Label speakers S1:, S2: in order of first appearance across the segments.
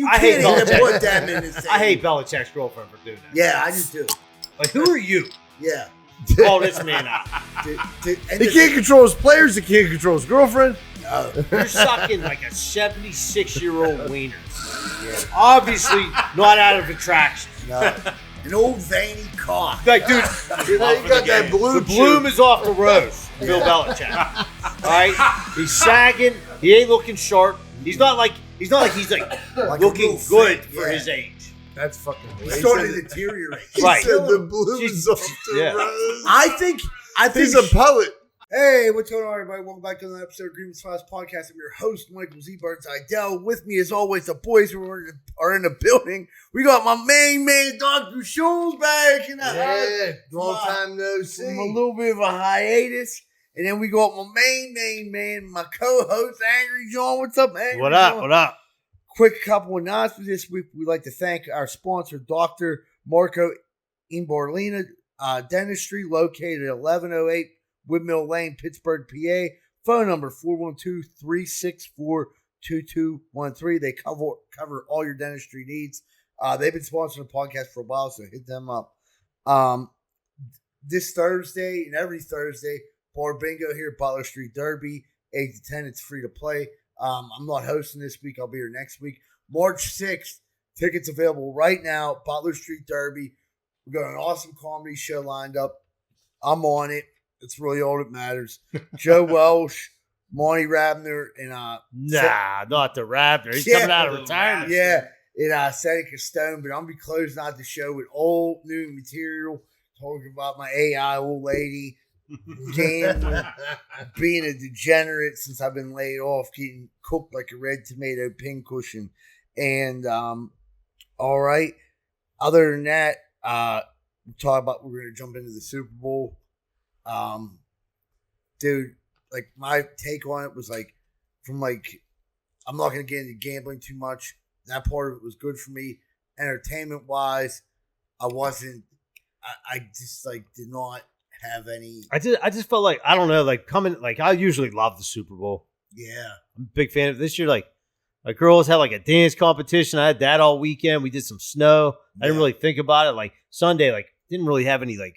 S1: I hate
S2: can't even
S1: Belichick.
S2: put them in the same.
S1: I hate Belichick's girlfriend for doing that.
S2: Yeah, I do too.
S1: Like, who are you?
S2: Yeah.
S1: Call this man out.
S3: He can't control his players. He can't control his girlfriend.
S2: No.
S1: You're sucking like a 76-year-old wiener. Yeah. Obviously not out of attraction.
S2: No. An old veiny cock.
S1: Like, dude,
S3: You got that blue.
S1: the bloom is off the rose. Bill Belichick. All right, he's sagging. He ain't looking sharp. He's not like he's
S2: Like
S1: looking
S2: a
S1: good
S2: fit,
S1: for
S2: yeah.
S1: his age.
S3: That's fucking.
S2: He's starting to deteriorate.
S3: He
S1: Right.
S3: said the blue
S1: She's-
S3: is off the
S1: yeah.
S3: rose.
S2: I think
S3: He's a poet.
S2: Hey, what's going on, everybody? Welcome back to another episode of Guinness World Podcast. I'm your host, Michael Z. Burns-Idell. With me, as always, the boys who are in the building. We got my main man, Dr. Scholl's back in the house.
S3: Long time no see.
S2: From a little bit of a hiatus. And then we got my main man, my co-host, Angry John. What's up, Angry
S1: What up?
S2: John?
S1: What up?
S2: Quick couple of announcements this week. We'd like to thank our sponsor, Dr. Marco Imborlina Dentistry, located at 1108 Woodmill Lane, Pittsburgh, PA. Phone number 412-364-2213. They cover all your dentistry needs. They've been sponsoring the podcast for a while, so hit them up. This Thursday and every Thursday, Bar Bingo here at Butler Street Derby, 8 to 10. It's free to play. I'm not hosting this week. I'll be here next week. March 6th, tickets available right now, Butler Street Derby. We've got an awesome comedy show lined up. I'm on it. It's really all that matters. Joe Welsh, Monty Rabner, and
S1: Not the Raptor. He's
S2: Yeah.
S1: coming out of retirement.
S2: yeah, and Seneca Stone. But I'm gonna be closing out the show with old new material, talking about my AI old lady, gambling, being a degenerate since I've been laid off, getting cooked like a red tomato pincushion. And all right. Other than that, we're gonna jump into the Super Bowl. Dude, like my take on it was like, I'm not gonna get into gambling too much. That part of it was good for me. Entertainment wise, I just like did not have any.
S1: I just felt like, I don't know, like coming, like I usually love the Super Bowl.
S2: Yeah.
S1: I'm a big fan of this year. Like my girls had like a dance competition. I had that all weekend. We did some snow. I didn't really think about it. Like Sunday, like didn't really have any, like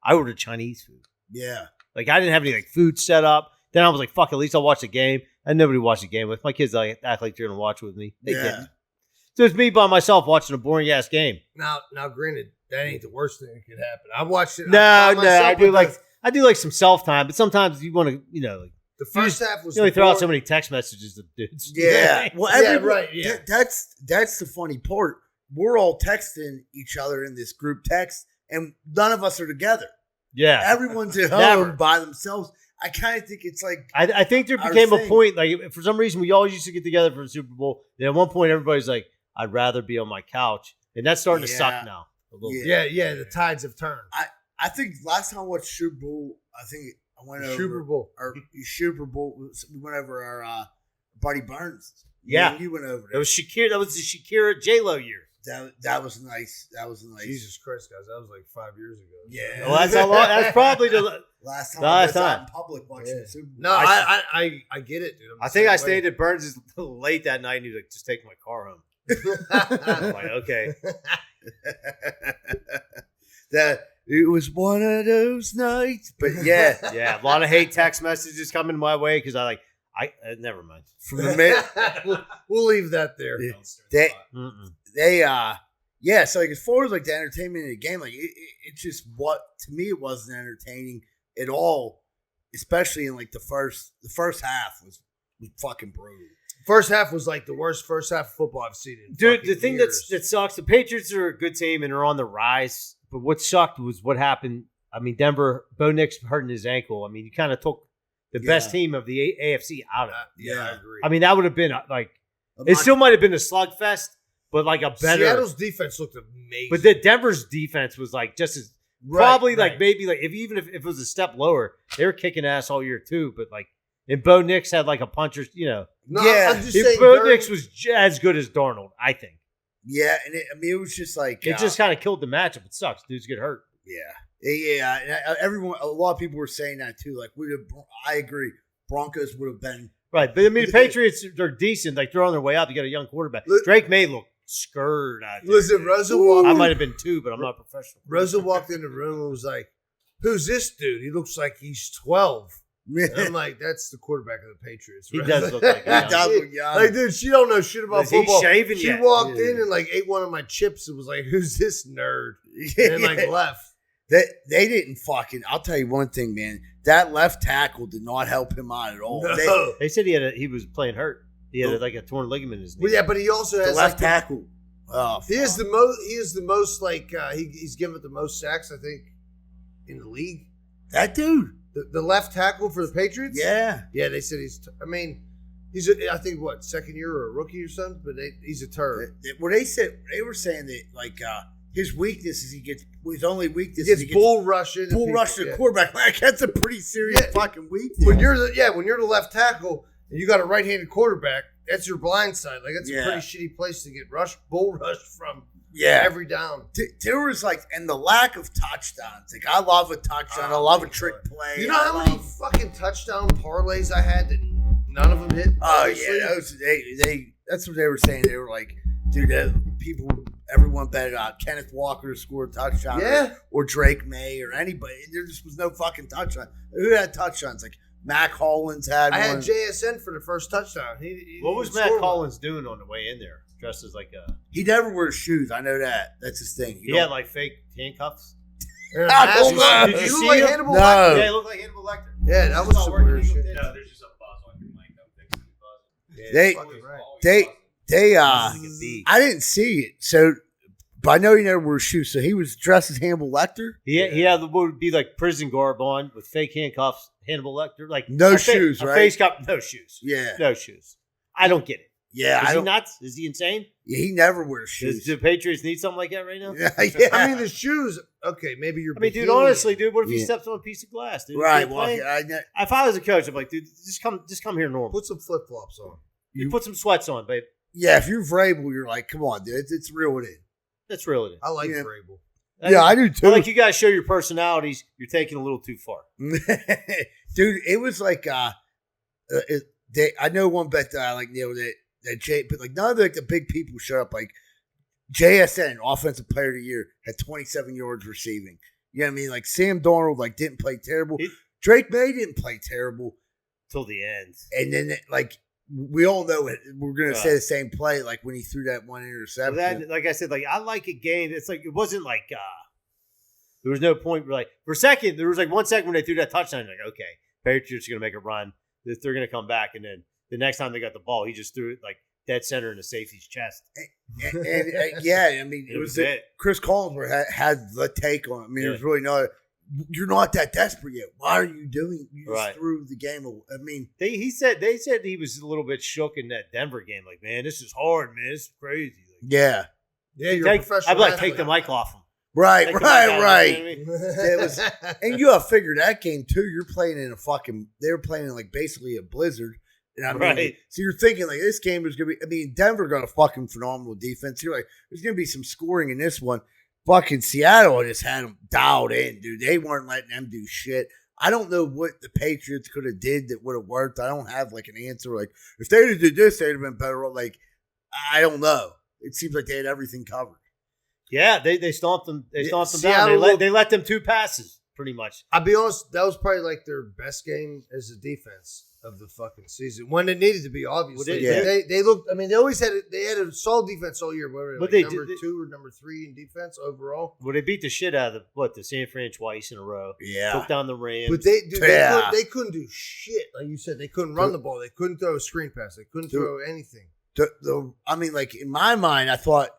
S1: I ordered Chinese food.
S2: Yeah.
S1: Like I didn't have any like food set up. Then I was like, fuck, at least I'll watch the game. And nobody watched the game with my kids. Like act like they're gonna watch with me. They didn't. So it's me by myself watching a boring ass game.
S3: Now, granted, that ain't the worst thing that could happen. I watched it.
S1: No, I do
S3: like
S1: like some self time, but sometimes you want to, like
S3: the first half was.
S1: you only throw out so many text messages to dudes.
S2: Yeah. Well,
S3: right. Yeah.
S2: That's the funny part. We're all texting each other in this group text, and none of us are together.
S1: Yeah.
S2: Everyone's at home
S1: Never.
S2: by themselves. I kind of think it's like
S1: I think there
S2: our
S1: became a
S2: thing.
S1: point, like for some reason we all used to get together for the Super Bowl. Then at one point everybody's like, I'd rather be on my couch. And that's starting to suck now. A little bit.
S3: Yeah. The tides have turned.
S2: I think last time I watched Super Bowl, I think I went over
S3: Super Bowl.
S2: Super Bowl. We went over our buddy Burns.
S1: Yeah.
S2: You went over
S1: It
S2: there.
S1: was Shakira. That was the Shakira J-Lo year.
S2: That was nice. That was nice.
S3: Jesus Christ, guys, that was like 5 years ago.
S2: Yeah.
S1: Well, that's how long. That's probably the.
S2: Last time
S1: Last
S2: I was out
S1: time.
S2: in public watching the Super Bowl.
S3: No, I get it, dude.
S1: I think I stayed at Burns' late that night and he was like, just take my car home. I'm like, okay.
S2: That it was one of those nights, but yeah,
S1: Yeah, a lot of hate text messages coming my way because I never mind.
S2: from the minute
S3: we'll leave that there.
S2: So like as far as like the entertainment in the game, like it just to me it wasn't entertaining at all, especially in like the first half was fucking brutal.
S3: First half was like the worst first half of football I've seen in
S1: Dude,
S3: fucking
S1: the thing
S3: years.
S1: that sucks, the Patriots are a good team and are on the rise. But what sucked was what happened. I mean, Denver, Bo Nix hurting his ankle. I mean, you kind of took the best team of the AFC out of it.
S3: Yeah, I agree.
S1: I mean, that would have been like, it still might have been a slugfest, but like a better.
S3: Seattle's defense looked amazing.
S1: But the Denver's defense was like just as probably like maybe like if it was a step lower, they were kicking ass all year too. But like, and Bo Nix had like a puncher,
S3: No,
S2: Yeah.
S3: I'm just saying.
S1: Bo Nix was as good as Darnold, I think.
S2: Yeah, and it was just like
S1: It just kind of killed the matchup. It sucks. Dudes get hurt.
S2: Yeah. And a lot of people were saying that too. Like I agree. Broncos would have been
S1: Right. But I mean, the Patriots are decent. Like they're on their way out. They got a young quarterback. Drake May looked scurred out there.
S3: Listen, Rosa walked.
S1: I might have been 2, but I'm not professional.
S3: Rosa walked in the room and was like, "Who's this dude? He looks like he's 12." And I'm like, "That's the quarterback of the Patriots."
S1: He
S3: right?
S1: does look like
S2: He does look young.
S3: Like, dude, she don't know shit about
S1: Is he
S3: football.
S1: shaving
S3: She
S1: yet?
S3: walked in and like ate one of my chips. It was like, "Who's this nerd?" And like left.
S2: They didn't fucking. I'll tell you one thing, man. That left tackle did not help him out at all.
S3: No.
S1: They said he was playing hurt. He had like a torn ligament in his knee.
S3: Well, yeah, but he also
S2: The
S3: has
S2: left
S3: like
S2: tackle. Oh,
S3: He is the most. He is the most like he's given up the most sacks, I think, in the league.
S2: that dude.
S3: The left tackle for the Patriots.
S2: Yeah.
S3: Yeah, they said he's. I mean, he's. I think what, second year or a rookie or something, but he's a turd.
S2: Well, they were saying that like his weakness is his only weakness.
S3: He
S2: is
S3: gets bull rushing.
S2: bull rush the quarterback. Like that's a pretty serious fucking weakness.
S3: When you're the left tackle and you got a right-handed quarterback, that's your blind side. Like that's a pretty shitty place to get bull rushed from.
S2: Yeah,
S3: every down.
S2: There was like, and the lack of touchdowns. Like I love a touchdown. I love a trick play.
S3: You know how many fucking touchdown parlays I had that none of them hit?
S2: Oh yeah, that's what they were saying. They were like, dude, everyone bet on Kenneth Walker to score a touchdown, or Drake May or anybody. There just was no fucking touchdown. Who had touchdowns? Like Mac Hollins had.
S3: I
S2: one.
S3: had JSN for the first touchdown.
S1: What was Matt Collins doing on the way in there? Dressed as like a.
S2: He never wears shoes. I know that. That's his thing.
S1: He had like fake handcuffs.
S3: Did
S1: Did
S3: you
S1: you
S3: see
S1: see
S3: like
S1: him?
S3: Hannibal
S2: No.
S3: Lecter?
S1: Yeah, he looked like Hannibal Lecter.
S3: Yeah, that was some weird shit.
S4: No, there's just a buzz on your mic. I'm fixing the buzz.
S2: They
S1: Like a bee.
S2: I didn't see it. So, but I know he never wore shoes. So he was dressed as Hannibal Lecter.
S1: He had what would be like prison garb on with fake handcuffs. Hannibal Lecter, like
S2: No shoes,
S1: a
S2: right?
S1: face cup, no shoes.
S2: Yeah.
S1: No shoes. I don't get it.
S2: Yeah.
S1: Is he nuts? Is he insane?
S2: Yeah, he never wears shoes.
S1: Do the Patriots need something like that right now?
S2: Yeah.
S3: I mean, the shoes. Okay, maybe you're.
S1: I mean, dude, honestly, dude, what if he
S2: Yeah.
S1: steps on a piece of glass, dude?
S2: Right.
S1: Well,
S2: Well,
S1: if I was a coach, I'm like, dude, just come here normal.
S3: put some flip flops on.
S1: You put some sweats on, babe.
S2: yeah, if you're Vrabel, you're like, come on, dude. It's real it in.
S1: That's real. It is.
S3: I like
S2: Yeah.
S3: Vrabel.
S2: Yeah, I do too.
S1: I like you guys show your personalities. You're taking a little too far.
S2: Dude, it was like I know one bet that I like that Jay, but like none of the big people showed up. Like JSN, offensive player of the year, had 27 yards receiving. You know what I mean? Like Sam Darnold, like didn't play terrible. Drake May didn't play terrible
S1: Till the end.
S2: and then like we all know it. We're gonna say the same play like when he threw that one interception.
S1: That, like I said, like I like a game. It's like it wasn't like there was no point. Like for a second, there was like 1 second when they threw that touchdown. Like okay, Patriots are gonna make a run. They're gonna come back, and then the next time they got the ball, he just threw it like dead center in the safety's chest.
S2: and yeah, I mean
S1: It was it.
S2: Chris Collinsworth had the take on it. I mean, there's really no. You're not that desperate yet. Why are you doing? You just threw the game. I mean,
S1: they said he was a little bit shook in that Denver game. Like, man, this is hard, man. This is crazy. Like,
S2: yeah,
S3: you're a professional.
S1: I'd like
S3: athlete.
S1: take the mic off him.
S2: right.
S1: You know what I mean?
S2: It was, and you gotta figure that game too. You're playing in they were playing in like basically a blizzard. And I mean, so you're thinking like this game is gonna be. I mean, Denver got a fucking phenomenal defense. You're like, there's gonna be some scoring in this one. Fucking Seattle just had them dialed in, dude. They weren't letting them do shit. I don't know what the Patriots could have did that would have worked. I don't have like an answer. Like if they'd have did this, they'd have been better. Like I don't know. It seems like they had everything covered.
S1: Yeah, they stomped them. They stomped them
S3: Seattle
S1: down. They let them 2 passes pretty much.
S3: I'll be honest, that was probably like their best game as a defense of the fucking season when it needed to be. Obviously, they looked. I mean, they always had it. They had a solid defense all year. Whatever,
S1: But
S3: like
S1: they
S3: number 2 or number 3 in defense overall.
S1: Well, they beat the shit out of the San Fran twice in a row.
S2: Yeah,
S1: Took down the Rams.
S3: But they couldn't do shit. Like you said, they couldn't run the ball. They couldn't throw a screen pass. They couldn't throw anything.
S2: I mean, like in my mind, I thought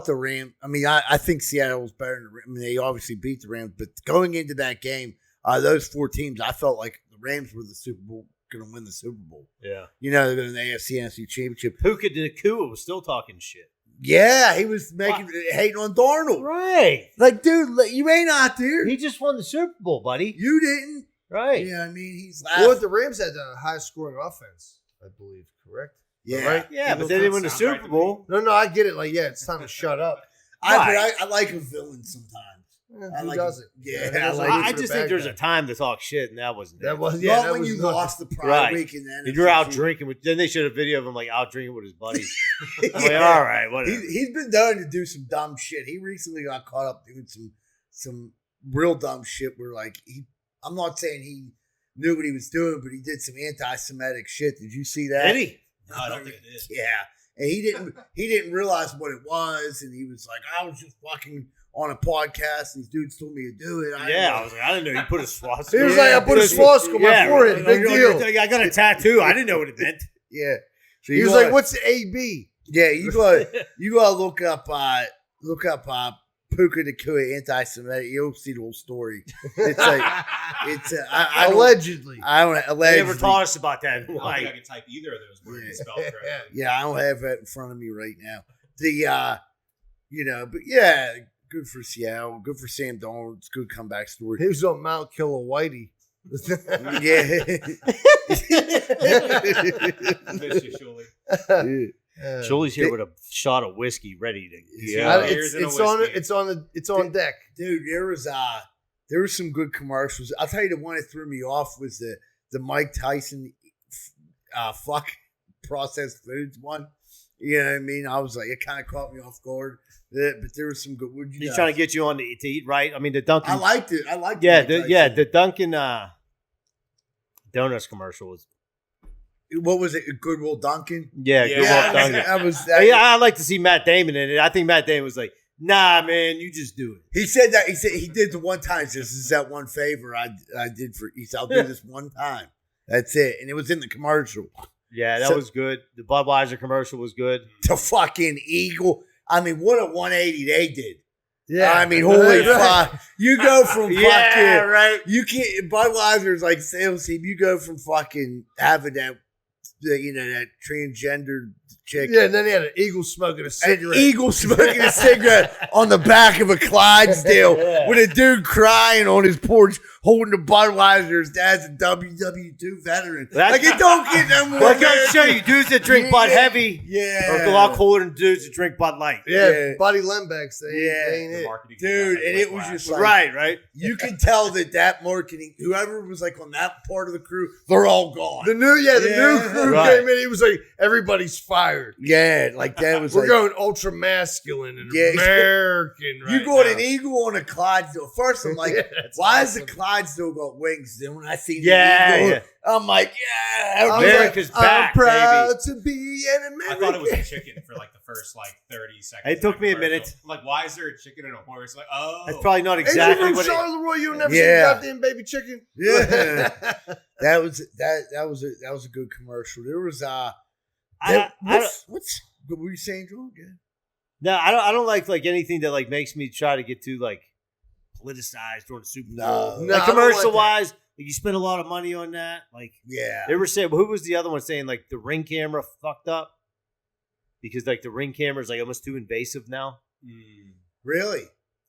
S2: the Rams. I mean, I think Seattle was better than the Rams. I mean, they obviously beat the Rams, but going into that game, those 4 teams, I felt like the Rams were the Super Bowl. Going to win the Super Bowl.
S1: Yeah.
S2: You know, they're going to the AFC NFC Championship.
S1: Puka Nacua was still talking shit.
S2: Yeah, he was hating on Darnold.
S1: Right.
S2: Like, dude, you ain't out there.
S1: He just won the Super Bowl, buddy.
S2: You didn't.
S1: Right.
S2: Yeah, I mean, he's laughing.
S3: Well, the Rams had the highest scoring offense, I believe. Correct?
S2: Yeah.
S3: Right?
S1: Yeah, but they didn't win the Super Bowl.
S3: No, I get it. Like, yeah, it's time to shut up.
S2: I like a villain sometimes.
S3: Who doesn't?
S2: Yeah,
S1: I just think there's a time to talk shit, and that wasn't it.
S3: That was
S2: not when you lost the prior week, and then
S1: you're out drinking. Then they showed a video of him like out drinking with his buddies. I'm like, all right, whatever.
S2: He's been known to do some dumb shit. He recently got caught up doing some real dumb shit. Where like I'm not saying he knew what he was doing, but he did some anti-Semitic shit. Did you see that?
S1: Did he?
S4: No, I don't think it is.
S2: Yeah, and he didn't realize what it was, and he was like, I was just fucking on a podcast. These dudes told me to do it.
S1: I was like, I didn't know you put a swastika.
S3: He was like, I put a swastika on my forehead. Big deal.
S1: I got a tattoo. I didn't know what it meant.
S2: Yeah. So
S3: he was like, what's the AB?
S2: Yeah, you gotta look up Puka Nakua anti-Semitic. You'll see the whole story. It's like
S3: allegedly.
S2: I don't allegedly.
S1: They never taught us about that.
S4: I don't think I can type either of those words and spell correctly.
S2: Yeah, I don't have that in front of me right now. But yeah, good for Seattle. Good for Sam Darnold. It's a good comeback story.
S3: He was on Mount Kilauea.
S2: Yeah.
S4: Miss you, Shuley.
S1: Shuley's here with a shot of whiskey ready to
S4: Yeah.
S3: It's on deck.
S2: Dude, there was some good commercials. I'll tell you, the one that threw me off was the Mike Tyson fuck processed foods one. You know what I mean? I was like, it kind of caught me off guard. But there was some good.
S1: He's trying to get you on to eat, right? I mean, the Dunkin'.
S2: I liked it.
S1: The Dunkin' Donuts commercial was.
S2: What was it? Goodwill Dunkin'?
S1: Yeah, Goodwill Dunkin'. I like to see Matt Damon in it. I think Matt Damon was like, nah, man, you just do it.
S2: He said that. He said he did the one time. This is that one favor I did for. He said, I'll do this one time. That's it. And it was in the commercial.
S1: Yeah, that was good. The Budweiser commercial was good.
S2: The fucking Eagle. I mean, what a 180 they did.
S3: Yeah.
S2: I mean, holy fuck. You go from fucking.
S1: Yeah, right.
S2: You can't. Budweiser's like sales team. You go from fucking having that transgender chick.
S3: Yeah, and then he had an eagle smoking a cigarette.
S2: An eagle smoking a cigarette on the back of a Clydesdale with a dude crying on his porch holding the Budweiser. His dad's a WW2 veteran. Like, it don't get no more.
S1: Well, I gotta show you, dudes that drink Bud Heavy are a lot cooler than dudes that drink Bud Light.
S3: Yeah. Buddy Lembeck's. They ain't it.
S2: Dude, and it was just like.
S1: Right.
S2: You can tell that marketing, whoever was like on that part of the crew, they're all gone.
S3: The new crew came in. He was like, everybody's fired.
S2: Yeah, like that was
S3: We're going ultra masculine and American.
S2: You got an eagle on a Clydesdale. First, I'm like, why has the Clydesdale got wings? Then when I see the eagle, I'm like,
S1: America's back,
S3: I'm proud
S1: baby.
S3: to be an American.
S4: I thought it was a chicken for like the first 30 seconds.
S1: It took me a minute.
S4: Like, why is there a chicken and a horse? Like, oh,
S1: that's probably not exactly what
S3: Charleroi, you never seen goddamn baby chicken.
S2: Yeah, that was a good commercial. There was what were you saying, John? Yeah.
S1: No, I don't like anything that like makes me try to get too like politicized during the Super Bowl.
S2: No,
S1: like commercial wise, like you spend a lot of money on that. Like,
S2: yeah,
S1: they were saying, who was the other one saying like the Ring camera fucked up because like the Ring camera is like almost too invasive now.
S2: Really?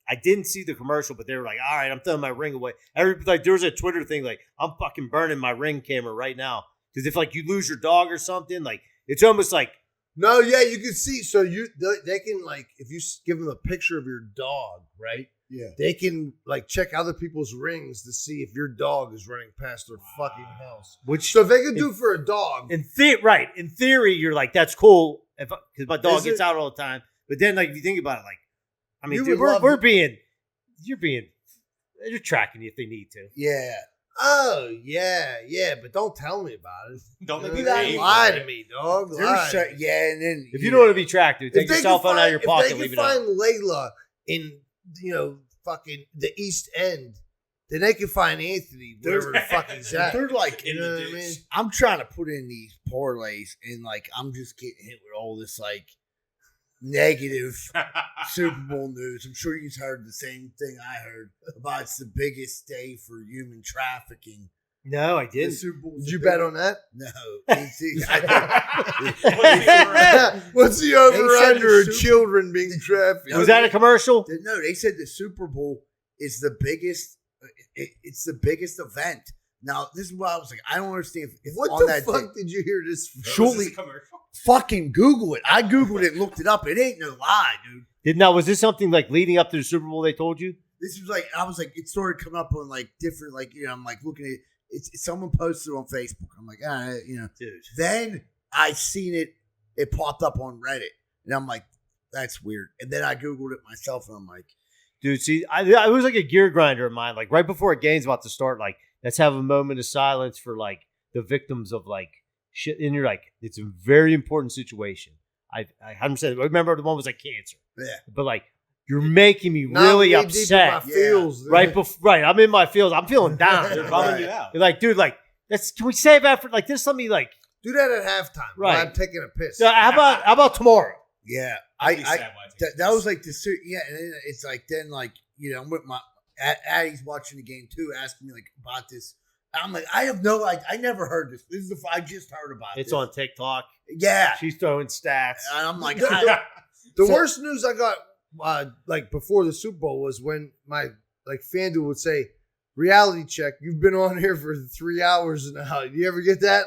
S1: I didn't see the commercial, but they were like, all right, I'm throwing my Ring away. There was a Twitter thing like, I'm fucking burning my Ring camera right now because if like you lose your dog or something, like it's almost like.
S3: No, yeah, you can see. So they can like if you give them a picture of your dog, right?
S2: Yeah,
S3: they can like check other people's rings to see if your dog is running past their fucking house. So if they can do for a dog,
S1: in theory, you're like that's cool because my dog gets out all the time. But then like if you think about it, like I mean, dude, you're tracking you if they need to.
S2: Yeah.
S3: Oh, yeah, but don't tell me about it.
S4: Don't let me
S3: lie to me, dog.
S2: And then
S1: if you don't want to be tracked, dude, take your cell phone out of your pocket and leave it up.
S3: If they can find Layla in, fucking the East End, then they can find Anthony wherever the fuck he's at.
S2: They're like,
S3: you know what I mean?
S2: I'm trying to put in these parlays, and like I'm just getting hit with all this like negative Super Bowl news. I'm sure you've heard the same thing I heard about it's the biggest day for human trafficking.
S1: No, I didn't.
S3: Did you bet on that?
S2: No.
S3: What's the over-under of children being trafficked?
S1: Was that a commercial?
S2: No, they said the Super Bowl is the biggest. It's the biggest event. Now, this is what I was like. I don't understand.
S3: What the fuck did you hear this from?
S2: Surely, fucking Google it. I Googled it, looked it up. It ain't no lie, dude.
S1: Now, was this something like leading up to the Super Bowl they told you?
S2: this was like, I was like, it started coming up on like different, like, I'm like looking at it. It's someone posted on Facebook. I'm like,
S1: Dude.
S2: Then I seen it. It popped up on Reddit, and I'm like, that's weird. And then I Googled it myself, and I'm like,
S1: dude, see, I was like a gear grinder of mine. Like right before a game's about to start, like let's have a moment of silence for like the victims of like shit. And you're like, it's a very important situation. I 100% remember the one was like cancer.
S2: yeah,
S1: But like, you're making me really upset. Right I'm in my feels. I'm feeling down.
S4: They're bumming you out.
S1: You're like, dude, like, can we save effort? Like this? Let me like
S3: do that at halftime.
S1: Right.
S3: While I'm taking a piss.
S1: how about tomorrow?
S2: yeah. That was like the and then it's like then like I'm with my Addie's watching the game too, asking me like about this. I'm like, I have no, I never heard this. This is I just heard about it.
S1: It's on TikTok.
S2: Yeah,
S1: She's throwing stats.
S2: and I'm like,
S3: The worst news I got like before the Super Bowl was when my like FanDuel would say, reality check, you've been on here for 3 hours now. You ever get that?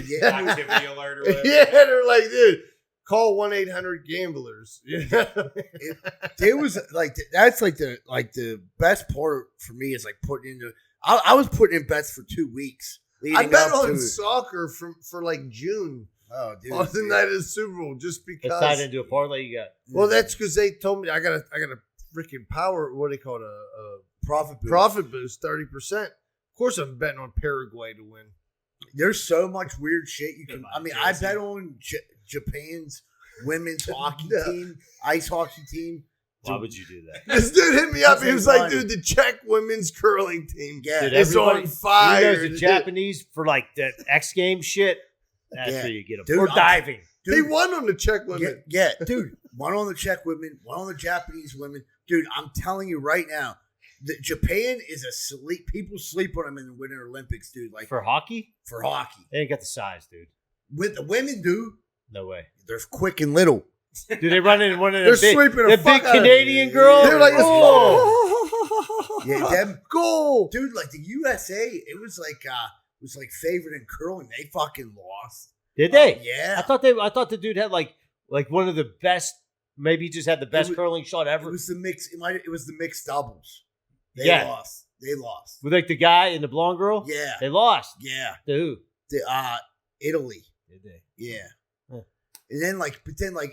S2: yeah.
S4: Activity alert or whatever.
S3: Yeah, they're like, dude, call 1-800-GAMBLERS.
S2: It was like that's like the best part for me is like putting into. I was putting in bets for 2 weeks.
S3: I bet on soccer for like June.
S2: Oh, dude!
S3: On the night of the Super Bowl, just because.
S1: It's tied into a parlay you got.
S3: Well, that's because they told me I got a freaking power. What do they call it? A
S2: profit
S3: boost, 30%. Of course, I'm betting on Paraguay to win.
S2: There's so much weird shit you can. I mean, I bet on Japan's women's hockey team, ice hockey team.
S1: Why would you do that?
S3: This dude hit me up. He was like, dude, the Czech women's curling team.
S2: Yeah,
S1: dude,
S3: it's on fire.
S1: You know, the Japanese for like the X Games shit. That's where you get them.
S2: Dude,
S1: or diving.
S3: They won on the Czech women.
S2: Yeah, dude. One on the Czech women, one on the Japanese women. Dude, I'm telling you right now, Japan is a sleep. People sleep on them in the Winter Olympics, dude. Like
S1: for hockey?
S2: For hockey.
S1: They ain't got the size, dude.
S2: With the women, dude.
S1: No way.
S2: They're quick and little.
S1: Do they run in one of
S3: the
S1: big Canadian girls?
S3: They're like,
S2: yeah, them
S3: goal,
S2: dude. Like the USA, it was like favored in curling. They fucking lost.
S1: Did they?
S2: Yeah.
S1: I thought the dude had like one of the best. Maybe he just had the best curling shot ever.
S2: It was the mix. It was the mixed doubles. They lost. They lost.
S1: With like the guy and the blonde girl.
S2: Yeah.
S1: They lost.
S2: Yeah.
S1: To who?
S2: Italy.
S1: Did they?
S2: Yeah. And then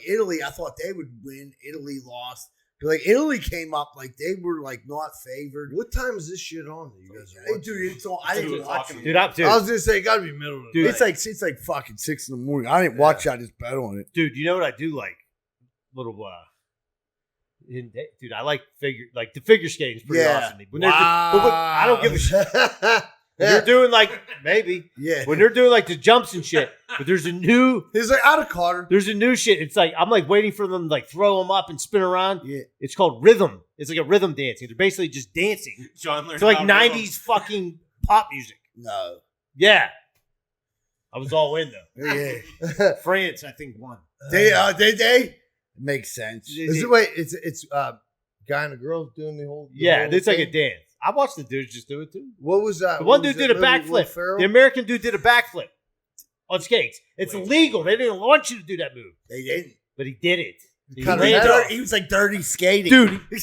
S2: Italy, I thought they would win. Italy lost. But like Italy came up like they were like not favored.
S3: What time is this shit on? That you guys are watching?
S2: Dude, it's on. I didn't watch it.
S1: Dude, I was
S3: gonna say it gotta be middle of the
S2: dude.
S3: night.
S2: It's like fucking 6 a.m. I didn't watch it. I just bet on it.
S1: Dude, you know what I do like? Little dude, I like the figure skating is pretty awesome. When I don't give a shit. They're doing like maybe when they're doing like the jumps and shit, but there's a new.
S3: He's like out of Carter.
S1: There's a new shit. It's like I'm like waiting for them to like throw them up and spin around.
S2: Yeah,
S1: it's called rhythm. It's like a rhythm dancing. They're basically just dancing.
S4: John learned
S1: it's like 90s fucking pop music.
S2: No.
S1: Yeah, I was all in though.
S2: Yeah,
S1: France I think won.
S2: They it makes sense.
S3: Is it wait? It's guy and a girl doing the whole.
S1: It's like a dance. I watched the dudes just do it too.
S3: What was that?
S1: The one dude did a backflip. The American dude did a backflip on skates. It's illegal. They didn't want you to do that move.
S2: They didn't.
S1: But he did it.
S2: He was like dirty skating.
S1: Dude, he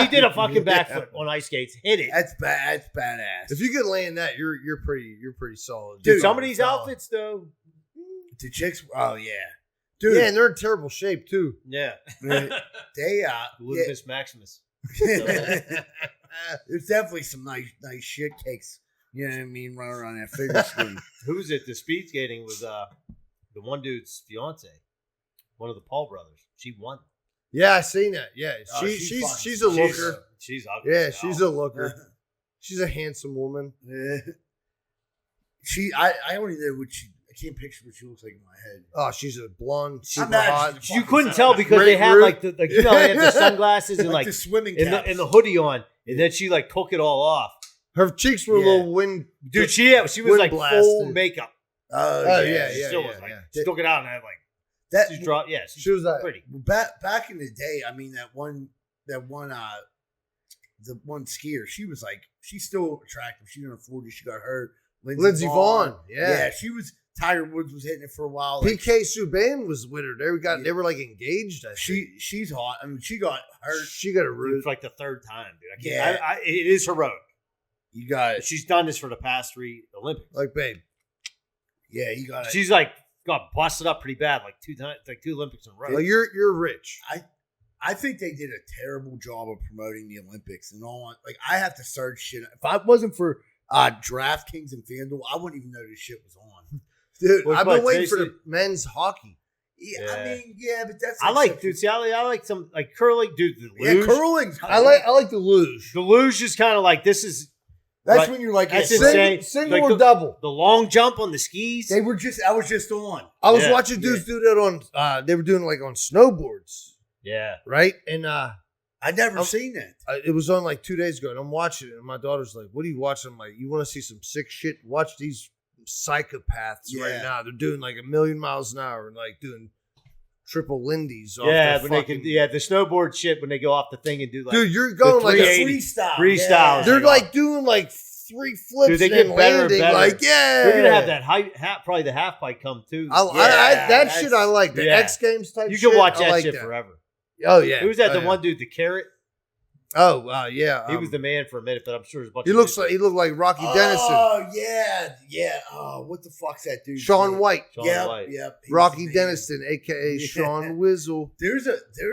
S1: did a fucking backflip on ice skates. Hit it.
S2: That's bad. That's badass.
S3: If you could land that, you're pretty solid.
S1: Dude, some of these outfits though.
S2: The chicks, oh yeah. Dude.
S3: Yeah, and they're in terrible shape too.
S1: Yeah.
S2: They
S1: Ludicrous Maximus.
S2: There's definitely some nice shit cakes. You know what I mean? Running around that figure skating.
S1: Who was it? The speed skating was the one dude's fiance, one of the Paul brothers. She won.
S3: Yeah, I seen that. Yeah, she's a looker.
S1: She's ugly.
S3: Yeah, she's a looker. She's a handsome woman.
S2: I don't even know what I can't picture what she looks like in my head.
S3: Oh, she's a blonde, super hot.
S1: You couldn't tell because they had like the they had the sunglasses and like
S2: the swimming caps.
S1: and the hoodie on, and then she like took it all off.
S3: Her cheeks were a little wind.
S1: Dude, she was like
S3: blasted.
S1: full makeup.
S2: Oh
S3: yeah.
S1: She still was like she took it out and I like
S2: that.
S1: She dropped. Yeah,
S3: she was like
S1: pretty.
S2: Back in the day, I mean that one the one skier. She's still attractive. She didn't afford it. She got hurt.
S3: Lindsey Vaughn. Yeah,
S2: she was Tiger Woods was hitting it for a while. Like,
S3: PK Subban was with her. They were like engaged. I think.
S2: she's hot. I mean, she got hurt.
S3: She got a
S1: Dude,
S3: root.
S1: for like the third time, dude.
S2: Yeah.
S1: It is heroic.
S2: You got it.
S1: She's done this for the past 3 Olympics.
S3: Like, babe,
S2: Yeah, you got it.
S1: She's like got busted up pretty bad, like 2 times, like 2 Olympics in a row.
S3: like you're rich.
S2: I think they did a terrible job of promoting the Olympics and all. Like, I have to search shit. If I wasn't for DraftKings and FanDuel, I wouldn't even know this shit was on.
S3: Dude,
S1: Well,
S3: I've
S1: but
S3: been waiting for
S1: seriously-
S3: the men's hockey.
S2: Yeah, I mean, but that's.
S1: I like, dude. See, I like some like curling, dude. The
S2: Yeah,
S1: luge.
S2: curling's.
S3: I like the luge.
S1: The luge is kind of like this is
S2: That's
S1: right.
S2: when you're like,
S1: That's
S2: yeah,
S1: insane.
S3: Single
S1: Like
S3: or double.
S1: the long jump on the skis.
S2: They were just. I was just on.
S3: I was
S1: Yeah.
S3: watching dudes do that on. They were doing like on snowboards,
S1: Yeah,
S3: right? And
S2: I never seen that.
S3: it was on like 2 days ago, and I'm watching it, and my daughter's like, "What are you watching?" I'm like, "You want to see some sick shit? Watch these psychopaths right
S2: Yeah.
S3: now. They're doing like 1,000,000 miles an hour and like doing triple Lindy's. Off
S1: yeah.
S3: their
S1: When they
S3: fucking,
S1: can, the snowboard shit when they go off the thing and do like,
S3: dude, you're going like a
S1: 380.
S2: Freestyle.
S1: Freestyle.
S2: Yeah.
S3: They're
S1: like,
S3: like doing like 3 flips
S1: Dude, they
S3: and
S1: get
S3: then
S1: better and
S3: landing.
S1: better.
S3: Like, yeah,
S1: they're gonna have that probably the half pipe come too.
S3: That
S2: that's-
S3: shit I like. The
S1: yeah.
S3: X Games type.
S1: You
S3: shit,
S1: can watch
S3: I
S1: that
S3: like
S1: shit
S3: that.
S1: forever.
S3: Oh yeah.
S1: Who was that?
S3: Oh,
S1: The
S3: yeah.
S1: one dude, the carrot.
S3: Oh yeah.
S1: He was the man for a minute, but I'm sure there's a bunch.
S3: He
S1: of
S3: looks
S1: dudes.
S3: like he looked like Rocky Dennison,
S2: Oh yeah. Oh, what the fuck's that dude?
S3: Sean White,
S1: Sean
S2: Yep,
S1: White.
S2: yep. He was
S3: Rocky
S2: the man.
S3: Dennison, aka
S2: Yeah.
S3: Sean Wizzle.
S2: There's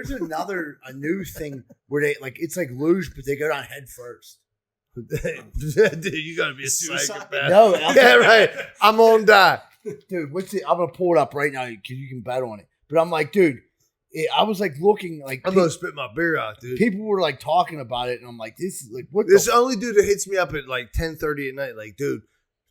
S2: another new thing where they like it's like luge, but they go down head first.
S3: Dude, you gotta be a
S4: Suicide?
S3: psychopath.
S2: No,
S3: Yeah, right. I'm on die.
S2: dude. What's it? I'm gonna pull it up right now because you can bet on it. But I'm like, dude, I was like looking like
S3: I'm gonna spit my beer out, dude.
S2: people were like talking about it, and I'm like, this is like what
S3: This
S2: the
S3: only dude that hits me up at like 10:30 at night. Like, dude,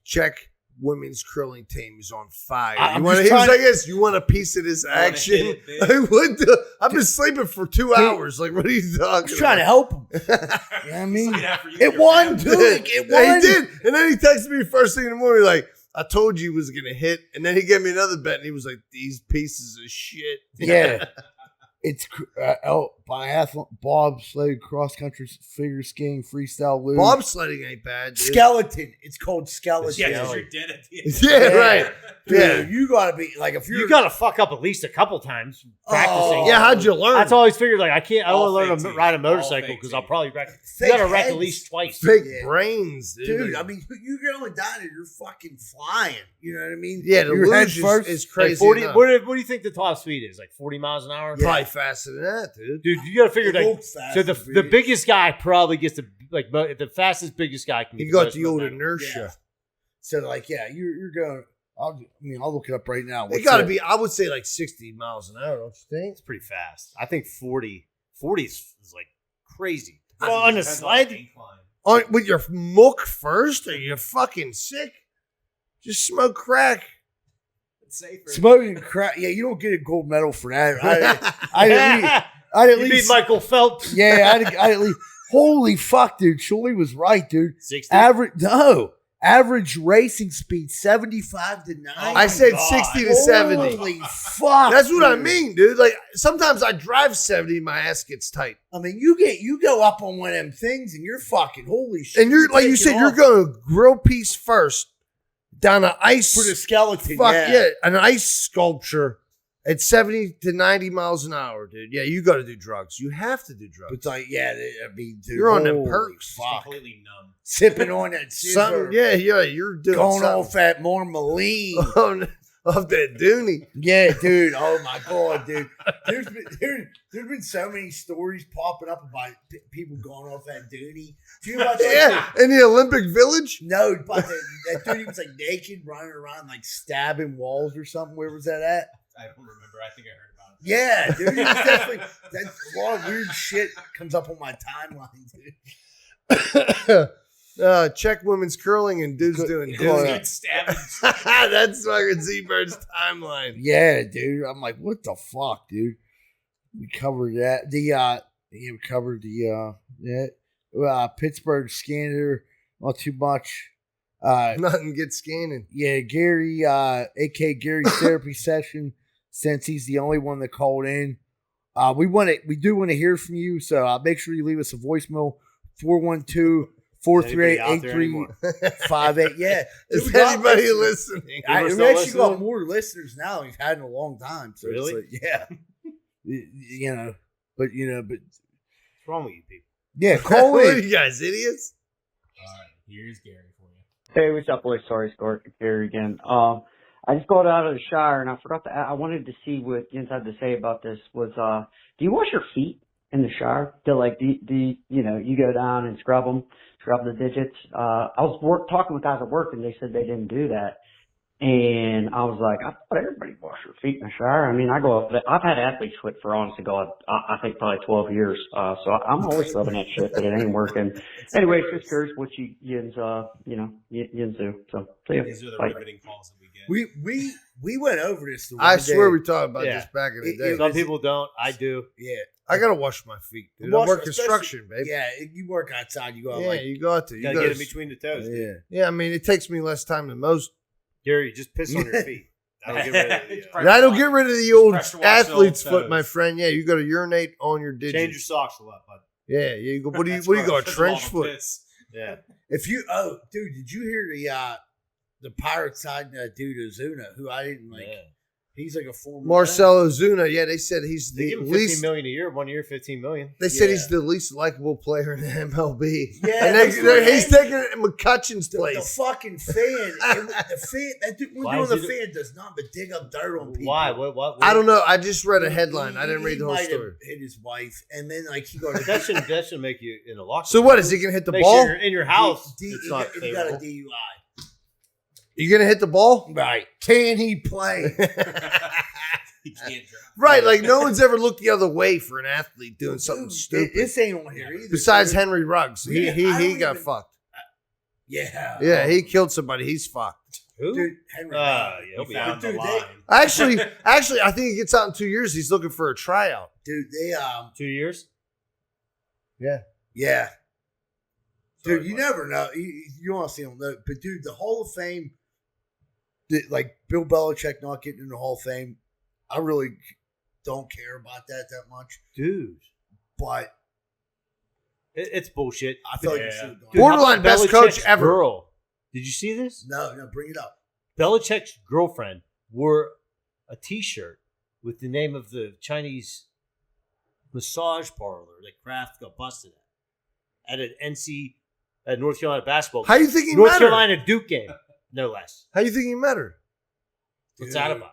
S3: check women's curling team is on fire.
S2: I'm
S3: You want?
S2: just
S3: He was
S2: trying-
S3: like, "Yes, you want a piece of this
S4: wanna
S3: action?"
S4: hit it,
S3: I would. I've been sleeping for 2 hours. Like, what are you
S2: I
S3: talking?
S2: was trying to help him. You know what I mean?
S4: Looking out for you
S2: It
S4: and your
S2: won,
S4: family.
S2: dude. It
S3: Yeah,
S2: won.
S3: he did. And then he texted me first thing in the morning, like, I told you he was going to hit. And then he gave me another bet, and he was like, these pieces of shit.
S2: Yeah. It's biathlon, bobsled, cross country, figure skiing, freestyle luge.
S3: Bobsledding ain't bad, dude.
S2: skeleton. It's called skeleton.
S4: Yeah,
S1: Yeah.
S4: because you're dead at the end.
S3: Yeah, right.
S2: Dude,
S3: Yeah.
S2: you gotta be like if you're
S1: You gotta fuck up at least a couple times practicing.
S2: Oh.
S3: Yeah, how'd you learn?
S1: That's always figured. Like I can't. I don't
S4: All
S1: want to
S4: fake
S1: learn to
S4: teeth.
S1: ride a
S4: All
S1: motorcycle
S4: fake
S1: because I'll
S4: teeth.
S1: probably wreck.
S2: Fake
S1: You gotta wreck
S2: heads.
S1: at least twice.
S3: Fake
S2: Yeah.
S3: brains, dude.
S2: dude. I mean, you're going down and you're fucking flying. You know what I mean?
S3: yeah, the
S2: Your head
S3: luge
S2: first.
S3: is
S1: Like
S3: crazy.
S1: 40.
S3: enough.
S1: What do you think the top speed is? Like 40 miles an hour?
S3: Probably faster than that, dude.
S1: Dude, you gotta figure
S2: It
S1: like
S2: looks fast,
S1: so the
S2: dude.
S1: biggest guy probably gets the fastest biggest guy can.
S3: You
S1: get
S3: got
S1: most
S3: the old
S1: momentum.
S3: inertia.
S2: So like, yeah, you're going. I'll look it up right now.
S3: It
S2: What's
S3: got to
S2: that?
S3: be, I would say, like 60 miles an hour, don't you think?
S1: It's pretty fast. I think 40 is like crazy.
S4: I
S1: Well,
S4: think
S1: on
S4: it
S1: a
S4: depends
S1: sled,
S4: the incline.
S3: With your mook first? Are you fucking sick? Just smoke crack.
S4: It's safer.
S2: Smoking crack. Yeah, you don't get a gold medal for that. I'd at
S1: you beat
S2: least.
S1: Michael Phelps.
S2: Yeah, I'd at least. Holy fuck, dude! Shirley was right, dude.
S1: 60.
S2: Average racing speed 75 to 90.
S4: Oh
S3: I
S4: my
S3: said
S4: God.
S3: 60 to 70.
S2: Holy fuck!
S3: That's what I
S2: dude.
S3: mean, dude. Like, sometimes I drive 70, my ass gets tight.
S2: I mean, you go up on one of them things and you're fucking holy shit.
S3: And you're, like you
S2: taking
S3: said, you're
S2: off
S3: going grill piece first down an ice.
S2: for the skeleton.
S3: Fuck
S2: yeah.
S3: yeah, an ice sculpture at 70 to 90 miles an hour, dude. Yeah, you got to do drugs. You have to do drugs.
S2: It's like, yeah, I mean, dude,
S3: You're on them
S2: holy
S3: perks.
S2: Fuck.
S4: Completely numb.
S2: Sipping on that
S3: Something,
S2: scissor,
S3: yeah, you're doing
S2: going
S3: something.
S2: off that marmalade.
S3: off that dooney.
S2: Yeah, dude. Oh my god, dude. There's been so many stories popping up about people going off that dooney. Do you know about that?
S3: Yeah, in the Olympic Village.
S2: No, but that dude he was like naked, running around like stabbing walls or something. Where was that at?
S4: I don't remember. I think I heard about it.
S2: Yeah, dude. He was definitely. That's a lot of weird shit comes up on my timeline, dude.
S3: Check women's curling and dudes doing
S2: Good.
S3: dooney.
S4: Dude stabbing.
S3: That's fucking Z-Bird's timeline.
S2: Yeah, dude. I'm like, what the fuck, dude? We covered that. We covered Pittsburgh scanner. Not too much.
S3: Nothing gets scanning.
S2: Yeah, Gary, aka Gary's therapy session. Since he's the only one that called in, we do want to hear from you. So make sure you leave us a voicemail 412 438-8358. Yeah.
S3: Is
S2: We got
S3: anybody
S2: listeners.
S3: listening?
S2: We
S1: still
S2: actually got
S1: listening?
S2: more listeners now than we've had in a long time. So
S1: Really?
S2: It's like, yeah. But
S1: What's wrong with you people?
S2: yeah, call
S3: What are
S2: in.
S3: you guys, idiots?
S4: All right, here's Gary for you.
S5: Hey, what's up, boys? Sorry, Gary again. I just got out of the shower and I forgot to. I wanted to see what Jens had to say about this. Was do you wash your feet in the shower? Do you go down and scrub the digits? I was talking with guys at work and they said they didn't do that, and I was like, I thought everybody washed their feet in the shower. I mean, I've had athlete's foot for honest to God, I think probably 12 years. So I'm always rubbing that shit, but it ain't working. Anyway, just curious what Jens do. So see ya.
S4: These are the
S5: Bye.
S4: riveting calls that we get.
S2: We went over this. The
S3: I
S2: one
S3: swear
S2: day.
S3: we talked about
S1: Yeah.
S3: this back in the
S2: It-
S3: day.
S2: it
S1: Some people don't. I do.
S2: Yeah.
S3: I gotta wash my feet, dude. I
S2: Wash-
S3: work
S2: especially-
S3: construction, babe.
S2: Yeah, you work outside. You go
S3: Yeah,
S2: like,
S3: you got to. You
S1: Gotta
S3: gotta
S1: get in between the toes.
S2: yeah.
S3: Yeah, I mean, it takes me less time than most.
S1: Gary, just piss on your feet. That'll get rid of the,
S4: It's
S3: That'll get rid of the old
S4: Pressure wash the
S3: athlete's
S4: old
S3: foot, my
S4: toes.
S3: friend. Yeah, you got to urinate on your digits.
S1: change your socks a lot, bud.
S3: Yeah, you go. What do you
S4: That's
S3: got?
S4: gross. That's
S3: Trench
S4: awful
S3: foot.
S4: piss.
S1: Yeah.
S2: If you, dude, did you hear the pirate side dude Ozuna, who I didn't like?
S1: Yeah.
S2: He's like a former
S3: Marcelo Ozuna. Yeah, they said he's
S1: They
S3: the
S1: give him $15
S3: least.
S1: million a year, 1 year, $15 million.
S3: They said
S2: Yeah.
S3: he's the least likable player in the MLB.
S2: Yeah,
S3: and
S2: that's right.
S3: he's taking McCutcheon's
S2: The
S3: place.
S2: fucking fan, that dude,
S1: Why
S2: we're doing
S1: is
S2: the
S1: he
S2: fan does not but dig up dirt on people.
S1: Why? What?
S3: I don't know. I just read a headline.
S2: He-
S3: I didn't read
S2: he
S3: the whole
S2: might have
S3: story.
S2: Hit his wife, and then like he got
S1: That shouldn't make you in a locker
S3: So
S1: room.
S3: what? Is he gonna hit the
S1: Makes
S3: ball?
S1: you in your house.
S2: D-
S1: It's
S2: he
S1: not
S2: got- he got a
S1: favorable.
S2: DUI.
S3: You gonna hit the ball?
S2: Right? Can he play?
S4: He can't drive.
S3: Right. Like no one's ever looked the other way for an athlete doing something
S2: Dude,
S3: stupid.
S2: This ain't on here either.
S3: Besides
S2: dude.
S3: Henry Ruggs,
S2: Yeah, I
S3: he
S2: don't
S3: got
S2: even-
S3: fucked.
S2: Yeah.
S3: Yeah, he killed somebody. He's fucked.
S1: Who?
S2: Dude, Henry.
S1: Yeah,
S4: We
S1: he'll be
S4: found
S1: out.
S4: the
S2: Dude,
S4: line.
S3: Actually, I think he gets out in 2 years. He's looking for a tryout.
S2: Dude, they
S1: 2 years?
S2: yeah.
S1: Sorry,
S2: Dude, you
S1: bud.
S2: never know. You honestly don't know. But dude, the Hall of Fame, like Bill Belichick not getting in the Hall of Fame, I really don't care about that much.
S1: Dude.
S2: But
S1: It's bullshit.
S2: I feel like
S4: Yeah.
S2: you should have gone.
S1: Dude, how
S3: Borderline
S1: about
S3: best coach
S1: Belichick's
S3: ever.
S1: Girl? Did you see this?
S2: No, bring it up.
S1: Belichick's girlfriend wore a T-shirt with the name of the Chinese massage parlor that Kraft got busted at at North Carolina basketball.
S3: How you think he
S1: North
S3: met her?
S1: Carolina Duke game, no less.
S3: How you think he met her?
S1: What's that about?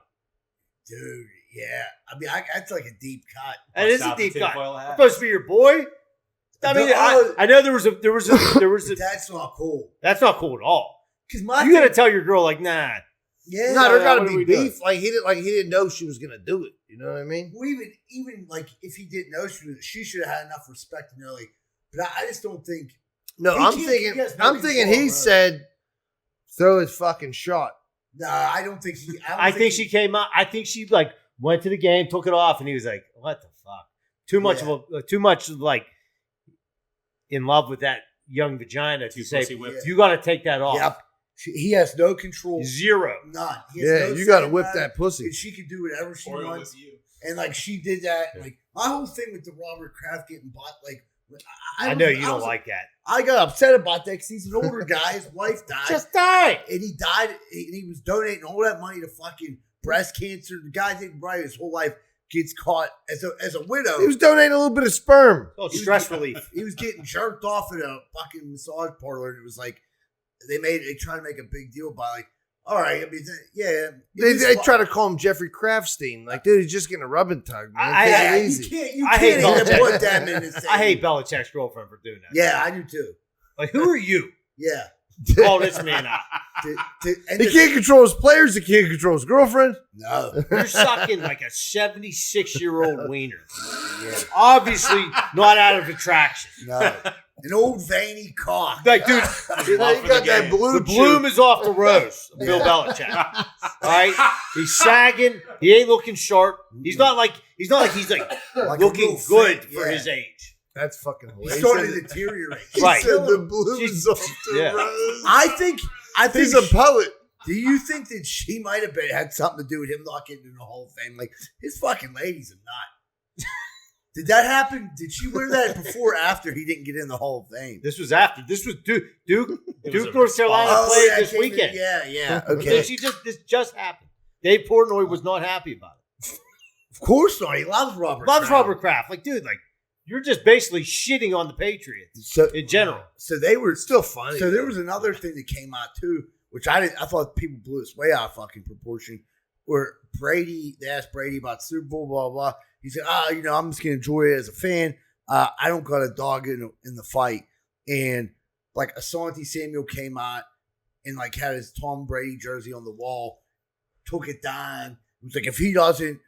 S2: Dude, yeah. I mean, that's like a deep cut.
S1: That is a
S4: Stop the
S1: deep cut.
S4: tinfoil hat.
S1: Supposed to be your boy. I mean, I know there was a.
S2: That's not cool.
S1: That's not cool at all.
S2: Because my
S1: You got to tell your girl like, nah.
S2: yeah.
S3: No, there
S1: what
S3: got
S1: are
S3: to be
S1: we doing?
S3: beef. Like he didn't know she was gonna do it. You know what I mean?
S2: Well, even like if he didn't know she should have had enough respect to know. Like, but I just don't think.
S3: No,
S2: He
S3: I'm
S2: can't-
S3: thinking.
S2: he has no
S3: I'm thinking
S2: control,
S3: he
S2: bro.
S3: said, "Throw his fucking shot."
S2: Nah, I don't think he.
S1: I think she came out. I think she like went to the game, took it off, and he was like, "What the fuck? Too much like in love with that young vagina to
S4: Too
S1: say
S4: pussy whipped.
S1: you got to take that off."
S2: Yep. He has no control.
S1: Zero.
S2: None. He has
S3: Yeah,
S2: no
S3: you got to
S2: say
S3: whip
S2: about it,
S3: that pussy.
S2: And she can do whatever she
S4: Or it
S2: wants.
S4: was you.
S2: And like she did that. Like my whole thing with the Robert Kraft getting bought. Like
S1: I know you don't like that.
S2: I got upset about that because he's an older guy. His wife died.
S1: Just die.
S2: And he died, and he was donating all that money to fucking breast cancer. The guy didn't right his whole life gets caught as a widow.
S3: He was donating a little bit of sperm.
S1: Oh, stress relief.
S2: He was getting jerked off at a fucking massage parlor, and it was like they try to make a big deal by like, all right, I mean, yeah,
S3: They try to call him Jeffrey Kraftstein. Like, dude, he's just getting a rubbing tug. Man. Take it
S2: you
S3: easy.
S2: can't
S1: I hate
S2: even
S1: Belichick.
S2: put them in the same.
S1: I hate Belichick's girlfriend for doing that.
S2: Yeah, I do too.
S1: Like, who are you?
S2: Yeah,
S1: Call this man out.
S2: And
S3: He can't control his players. He can't control his girlfriend.
S2: No,
S1: You're sucking like a 76-year-old wiener. Obviously not out of attraction.
S2: no, an old veiny cock.
S1: Like, dude,
S3: You know, you got that blue
S1: the bloom
S3: chew.
S1: is off the rose of Bill Belichick. All right? He's sagging. He ain't looking sharp. He's not like he's
S2: Like a
S1: looking
S2: real
S1: good
S2: fake,
S1: for
S2: yeah.
S1: his age.
S3: That's fucking
S2: He
S3: hilarious.
S2: started to deteriorate.
S3: He
S1: Right.
S3: said the bloom
S1: She's-
S3: is off the
S1: yeah.
S3: rose.
S2: I think
S3: He's a poet.
S2: Do you think that she might have had something to do with him not getting in the Hall of Fame? Like his fucking lady's a nut. Did that happen? Did she wear that before or after he didn't get in the Hall of Fame?
S1: This was after. This was Duke,
S4: was a
S1: North Carolina
S2: Oh,
S1: played
S2: yeah,
S1: this weekend.
S2: Yeah.
S1: Okay.
S2: Okay.
S1: This just happened. Dave Portnoy was not happy about it.
S2: Of course not. He loves Robert.
S1: Loves
S2: Kraft.
S1: Robert Kraft. Like, dude, like, you're just basically shitting on the Patriots
S2: So
S1: in general.
S2: So they were
S3: Still funny.
S2: So there was another thing that came out too, which I thought people blew this way out of fucking proportion. Where they asked Brady about Super Bowl, blah blah. He said, I'm just gonna enjoy it as a fan. I don't got a dog in the fight. And like Asante Samuel came out and like had his Tom Brady jersey on the wall, took it down. It was like, if he doesn't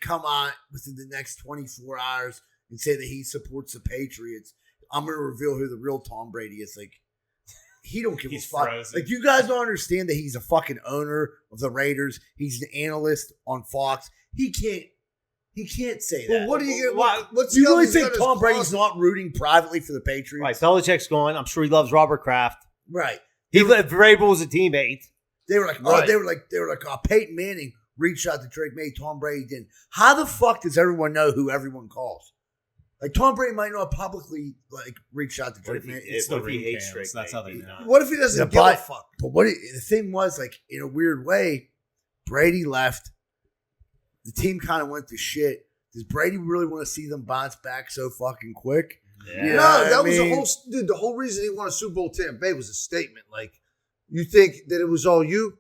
S2: come out within the next 24 hours and say that he supports the Patriots, I'm gonna reveal who the real Tom Brady is. Like, he don't give a fuck.
S4: Frozen.
S2: Like, you guys don't understand that he's a fucking owner of the Raiders. He's an analyst on Fox. He can't say that.
S3: Well, what do you get? What's
S2: Do you
S3: the
S2: really
S3: other
S2: think
S3: guy's
S2: Tom Brady's
S3: clause?
S2: not rooting privately for the Patriots?
S1: Right. Belichick's gone. I'm sure he loves Robert Kraft.
S2: Right.
S1: Vrabel was a teammate.
S2: They were like, Peyton Manning reached out to Drake May. Tom Brady didn't. How the fuck does everyone know who everyone calls? Like, Tom Brady might not publicly like reach out to Drake May.
S4: It's
S1: What
S4: the
S1: if he
S4: ring
S1: hates
S4: cams.
S1: Drake
S4: That's
S1: May?
S4: how they know.
S3: What if he doesn't give a fuck?
S2: But the thing was, like, in a weird way, Brady left. The team kind of went to shit. Does Brady really want to see them bounce back so fucking quick?
S1: Yeah.
S2: You know
S3: No,
S2: what
S3: that
S2: I
S3: was
S2: mean?
S3: the whole reason he won a Super Bowl Tampa Bay was a statement. Like, you think that it was all you?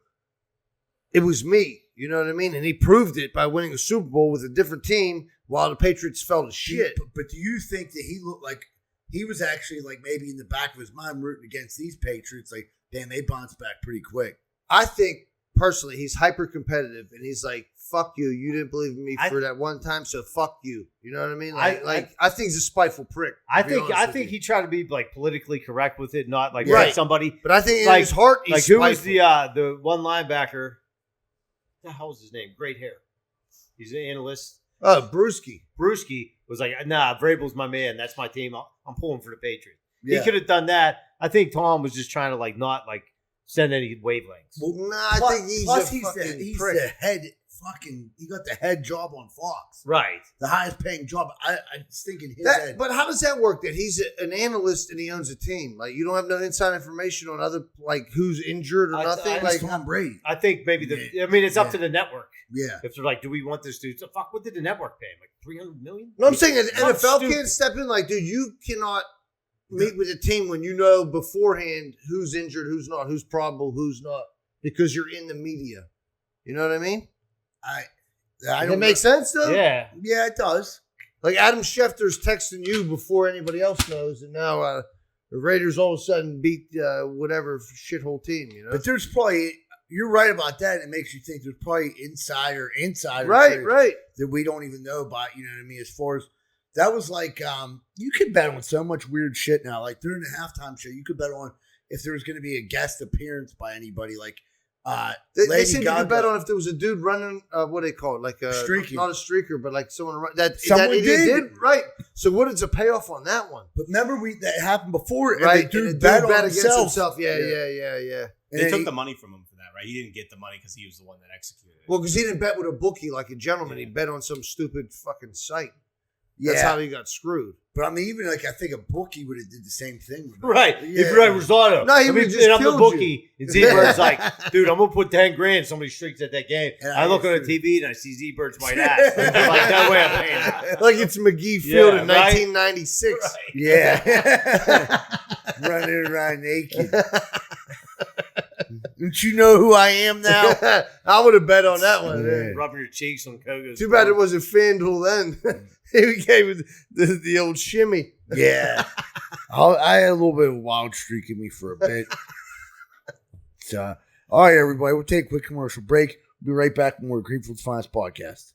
S3: It was me. You know what I mean? And he proved it by winning a Super Bowl with a different team while the Patriots fell to shit.
S2: But do you think that he looked like he was actually like maybe in the back of his mind rooting against these Patriots? Like, damn, they bounced back pretty quick.
S3: I think personally he's hyper competitive and he's like, fuck you. You didn't believe in me for that one time, so fuck you. You know what I mean? I think he's a spiteful prick.
S1: I think he tried to be like politically correct with it, not like
S3: Right.
S1: somebody.
S3: But I think in
S1: like-
S3: his heart, he's
S1: Like, who was
S3: spiteful.
S1: the one linebacker? What the hell was his name? Great hair. He's an analyst.
S3: Oh, Brewski.
S1: Brewski was like, nah, Vrabel's my man. That's my team. I'm pulling for the Patriots.
S2: Yeah.
S1: He could have done that. I think Tom was just trying to like not like send any wavelengths.
S3: Nah, I think he's
S2: plus
S3: a
S2: he's
S3: fucking prick.
S2: the head fucking. He got the head job on Fox,
S1: Right.
S2: the highest paying job. I'm thinking his
S3: That,
S2: head.
S3: but how does that work? That he's an analyst and he owns a team. Like, you don't have no inside information on other, like, who's injured or nothing.
S2: He's
S3: Like,
S2: Tom Brady.
S1: I think maybe it's up to the network.
S2: Yeah.
S1: If they're like, do we want this dude? So fuck, what did the network pay him? Like $300 million?
S3: no, I'm saying that
S1: Something
S3: NFL
S1: stupid.
S3: can't step in. Like, dude, you cannot meet with a team when you know beforehand who's injured, who's not, who's probable, who's not, because you're in the media. You know what I mean?
S2: I
S3: Does
S2: don't
S3: it make sense though?
S1: Yeah.
S2: Yeah, it does.
S3: Like Adam Schefter's texting you before anybody else knows, and now the Raiders all of a sudden beat whatever shithole team. You know,
S2: But there's probably, you're right about that. It makes you think there's probably insider
S3: right,
S2: shit
S3: right.
S2: that we don't even know about. You know what I mean? As far as that was like, you could bet on so much weird shit now. Like during the halftime show, you could bet on if there was going to be a guest appearance by anybody. Like
S3: They
S2: Lady
S3: said you
S2: Gaga.
S3: could bet on if there was a dude running, what do they call it? Like a
S2: Streaking.
S3: not a streaker, but like someone that
S2: Someone
S3: that idiot
S2: did.
S3: right. So what is the payoff on that one?
S2: But remember, that happened before. And
S3: Right,
S2: the
S3: and
S2: dude
S3: the
S2: bet
S3: dude
S2: on
S3: bet against himself. Yeah.
S2: And
S4: They
S2: then
S4: took
S2: he-
S4: the money from him for that, right? He didn't get the money because he was the one that executed it.
S3: Well, because he didn't bet with a bookie like a gentleman. He bet on some stupid fucking site.
S2: Yeah,
S3: That's how he got screwed.
S2: but I mean, even like I think a bookie would have did the same thing. with it.
S1: Right.
S2: Yeah.
S1: If you're right, Rosado.
S3: No, he would've just
S1: and I'm the
S3: killed
S1: bookie. And Z-Bird's like, dude, I'm going to put 10 grand. Somebody streaks at that game.
S2: And
S1: I look on the TV and I see Z-Bird's white ass. I'm like, no way I'm paying that.
S3: Like it's McGee Field
S1: Yeah,
S3: in
S1: right?
S3: 1996.
S2: Yeah, running around naked. Don't you know who I am now?
S3: I would have bet on that one.
S2: Yeah.
S3: Yeah.
S1: Rubbing your cheeks on Kogo's.
S3: Too bad it wasn't FanDuel then. He gave it the old shimmy.
S2: Yeah, I had a little bit of a wild streak in me for a bit. So, all right, everybody, we'll take a quick commercial break. We'll be right back with more Greenfield's Finest podcast.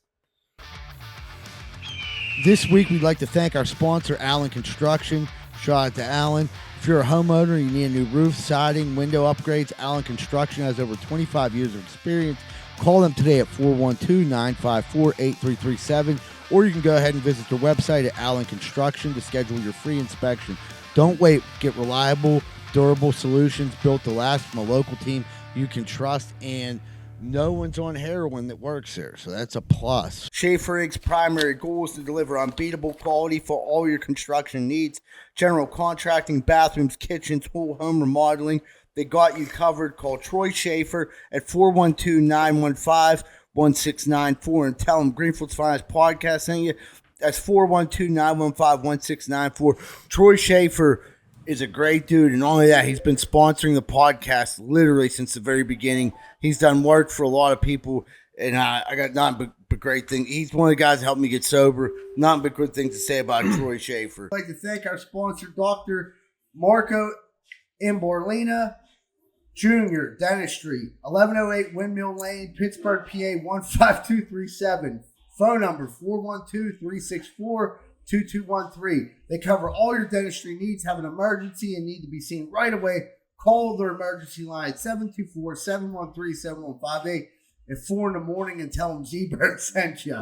S2: This week, we'd like to thank our sponsor, Allen Construction. Shout out to Allen. If you're a homeowner, you need a new roof, siding, window upgrades, Allen Construction has over 25 years of experience. Call them today at 412-954-8337, or you can go ahead and visit their website at Allen Construction to schedule your free inspection. Don't wait. Get reliable, durable solutions built to last from a local team you can trust. And No one's on heroin that works there, so that's a plus. Schaefer Inc.'s primary goal is to deliver unbeatable quality for all your construction needs. General contracting, bathrooms, kitchens, whole home remodeling. They got you covered. Call Troy Schaefer at 412-915-1694 and tell him Greenfield's Finest Podcast sent you. That's 412-915-1694. Troy Schaefer is a great dude, and not only that, he's been sponsoring the podcast literally since the very beginning. He's done work for a lot of people, and I got nothing but great things. He's one of the guys that helped me get sober. Nothing but good things to say about Troy Schaefer. I'd like to thank our sponsor, Dr. Marco Imborlina Jr., Dentistry, 1108 Windmill Lane, Pittsburgh, PA, 15237. Phone number, 412-364-2213. They cover all your dentistry needs. Have an emergency and need to be seen right away. Call their emergency line at 724-713-7158 at 4 in the morning and tell them Z-Bird sent you.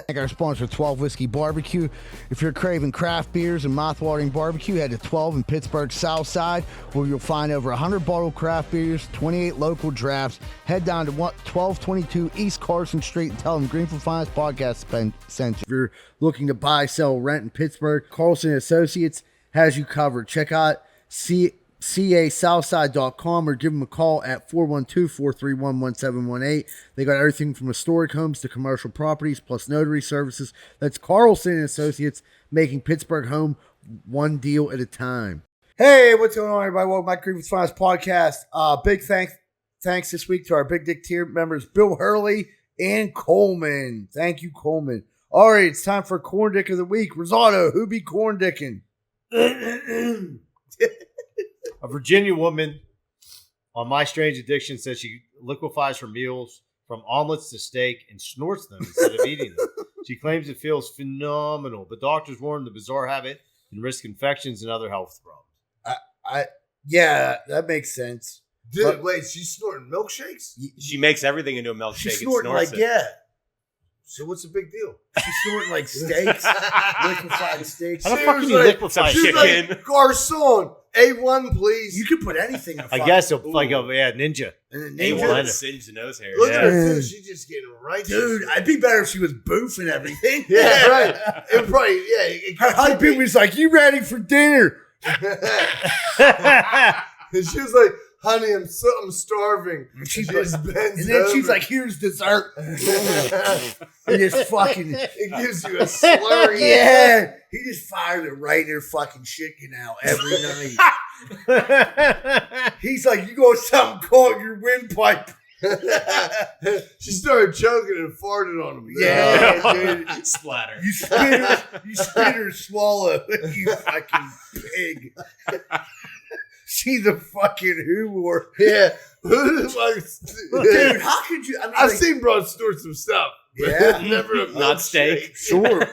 S2: Thank our sponsor, 12 Whiskey Barbecue. If you're craving craft beers and mouth-watering barbecue, head to 12 in Pittsburgh's South Side, where you'll find over 100 bottled craft beers, 28 local drafts. Head down to 1222 East Carson Street and tell them Greenfield Finest Podcast sent you. If you're looking to buy, sell, rent in Pittsburgh, Carlson Associates has you covered. Check out casouthside.com or give them a call at 412-431-1718. They got everything from historic homes to commercial properties plus notary services. That's Carlson Associates, making Pittsburgh home one deal at a time. Hey, what's going on, everybody? Welcome back to Greenfield's Finest Podcast. Big thanks this week to our Big Dick tier members, Bill Hurley and Coleman. Thank you, Coleman. All right, it's time for Corndick of the Week. Rosato, who be corndicking?
S1: A Virginia woman on My Strange Addiction says she liquefies her meals from omelets to steak and snorts them instead of eating them. She claims it feels phenomenal, but doctors warn the bizarre habit can risk infections and other health problems.
S2: Yeah, that makes sense.
S3: Dude, wait, she's snorting milkshakes?
S4: She makes everything into a milkshake.
S2: She's snorting
S4: and snorts
S2: like,
S4: it.
S2: yeah.
S3: So what's the big deal?
S2: She's snorting like steaks, liquefied steaks.
S1: How the fuck can you liquefy
S3: she's
S1: chicken?
S3: like, Garcon, A1, please.
S2: You could put anything in
S1: I guess it's like a ninja.
S2: And
S4: They
S2: ninja.
S4: want to singe the nose hair.
S3: Look
S4: Yeah.
S3: at her too. She's just getting right.
S2: Dude, I'd be better if she was boofing everything.
S3: Yeah, right. It probably,
S2: Her husband was like, "You ready for dinner?"
S3: And she was like, "Honey, I'm starving."
S2: And she's
S3: She just bends
S2: and then she's
S3: over.
S2: like, "Here's dessert." He just fucking,
S3: It gives you a slurry.
S2: yeah. He just fired it right in her fucking shit canal every night. He's like, "You got something caught in your windpipe."
S3: She started choking and farted on him.
S2: Yeah, dude.
S4: Splatter.
S2: You spit or swallow, you fucking pig. She's a fucking whore.
S3: Yeah. Who the fuck?
S2: Dude, how could you? I mean,
S3: I've
S2: like,
S3: seen broad snort some stuff. but
S2: Yeah.
S3: never a
S4: Not
S3: milkshake.
S4: steak.
S2: sure.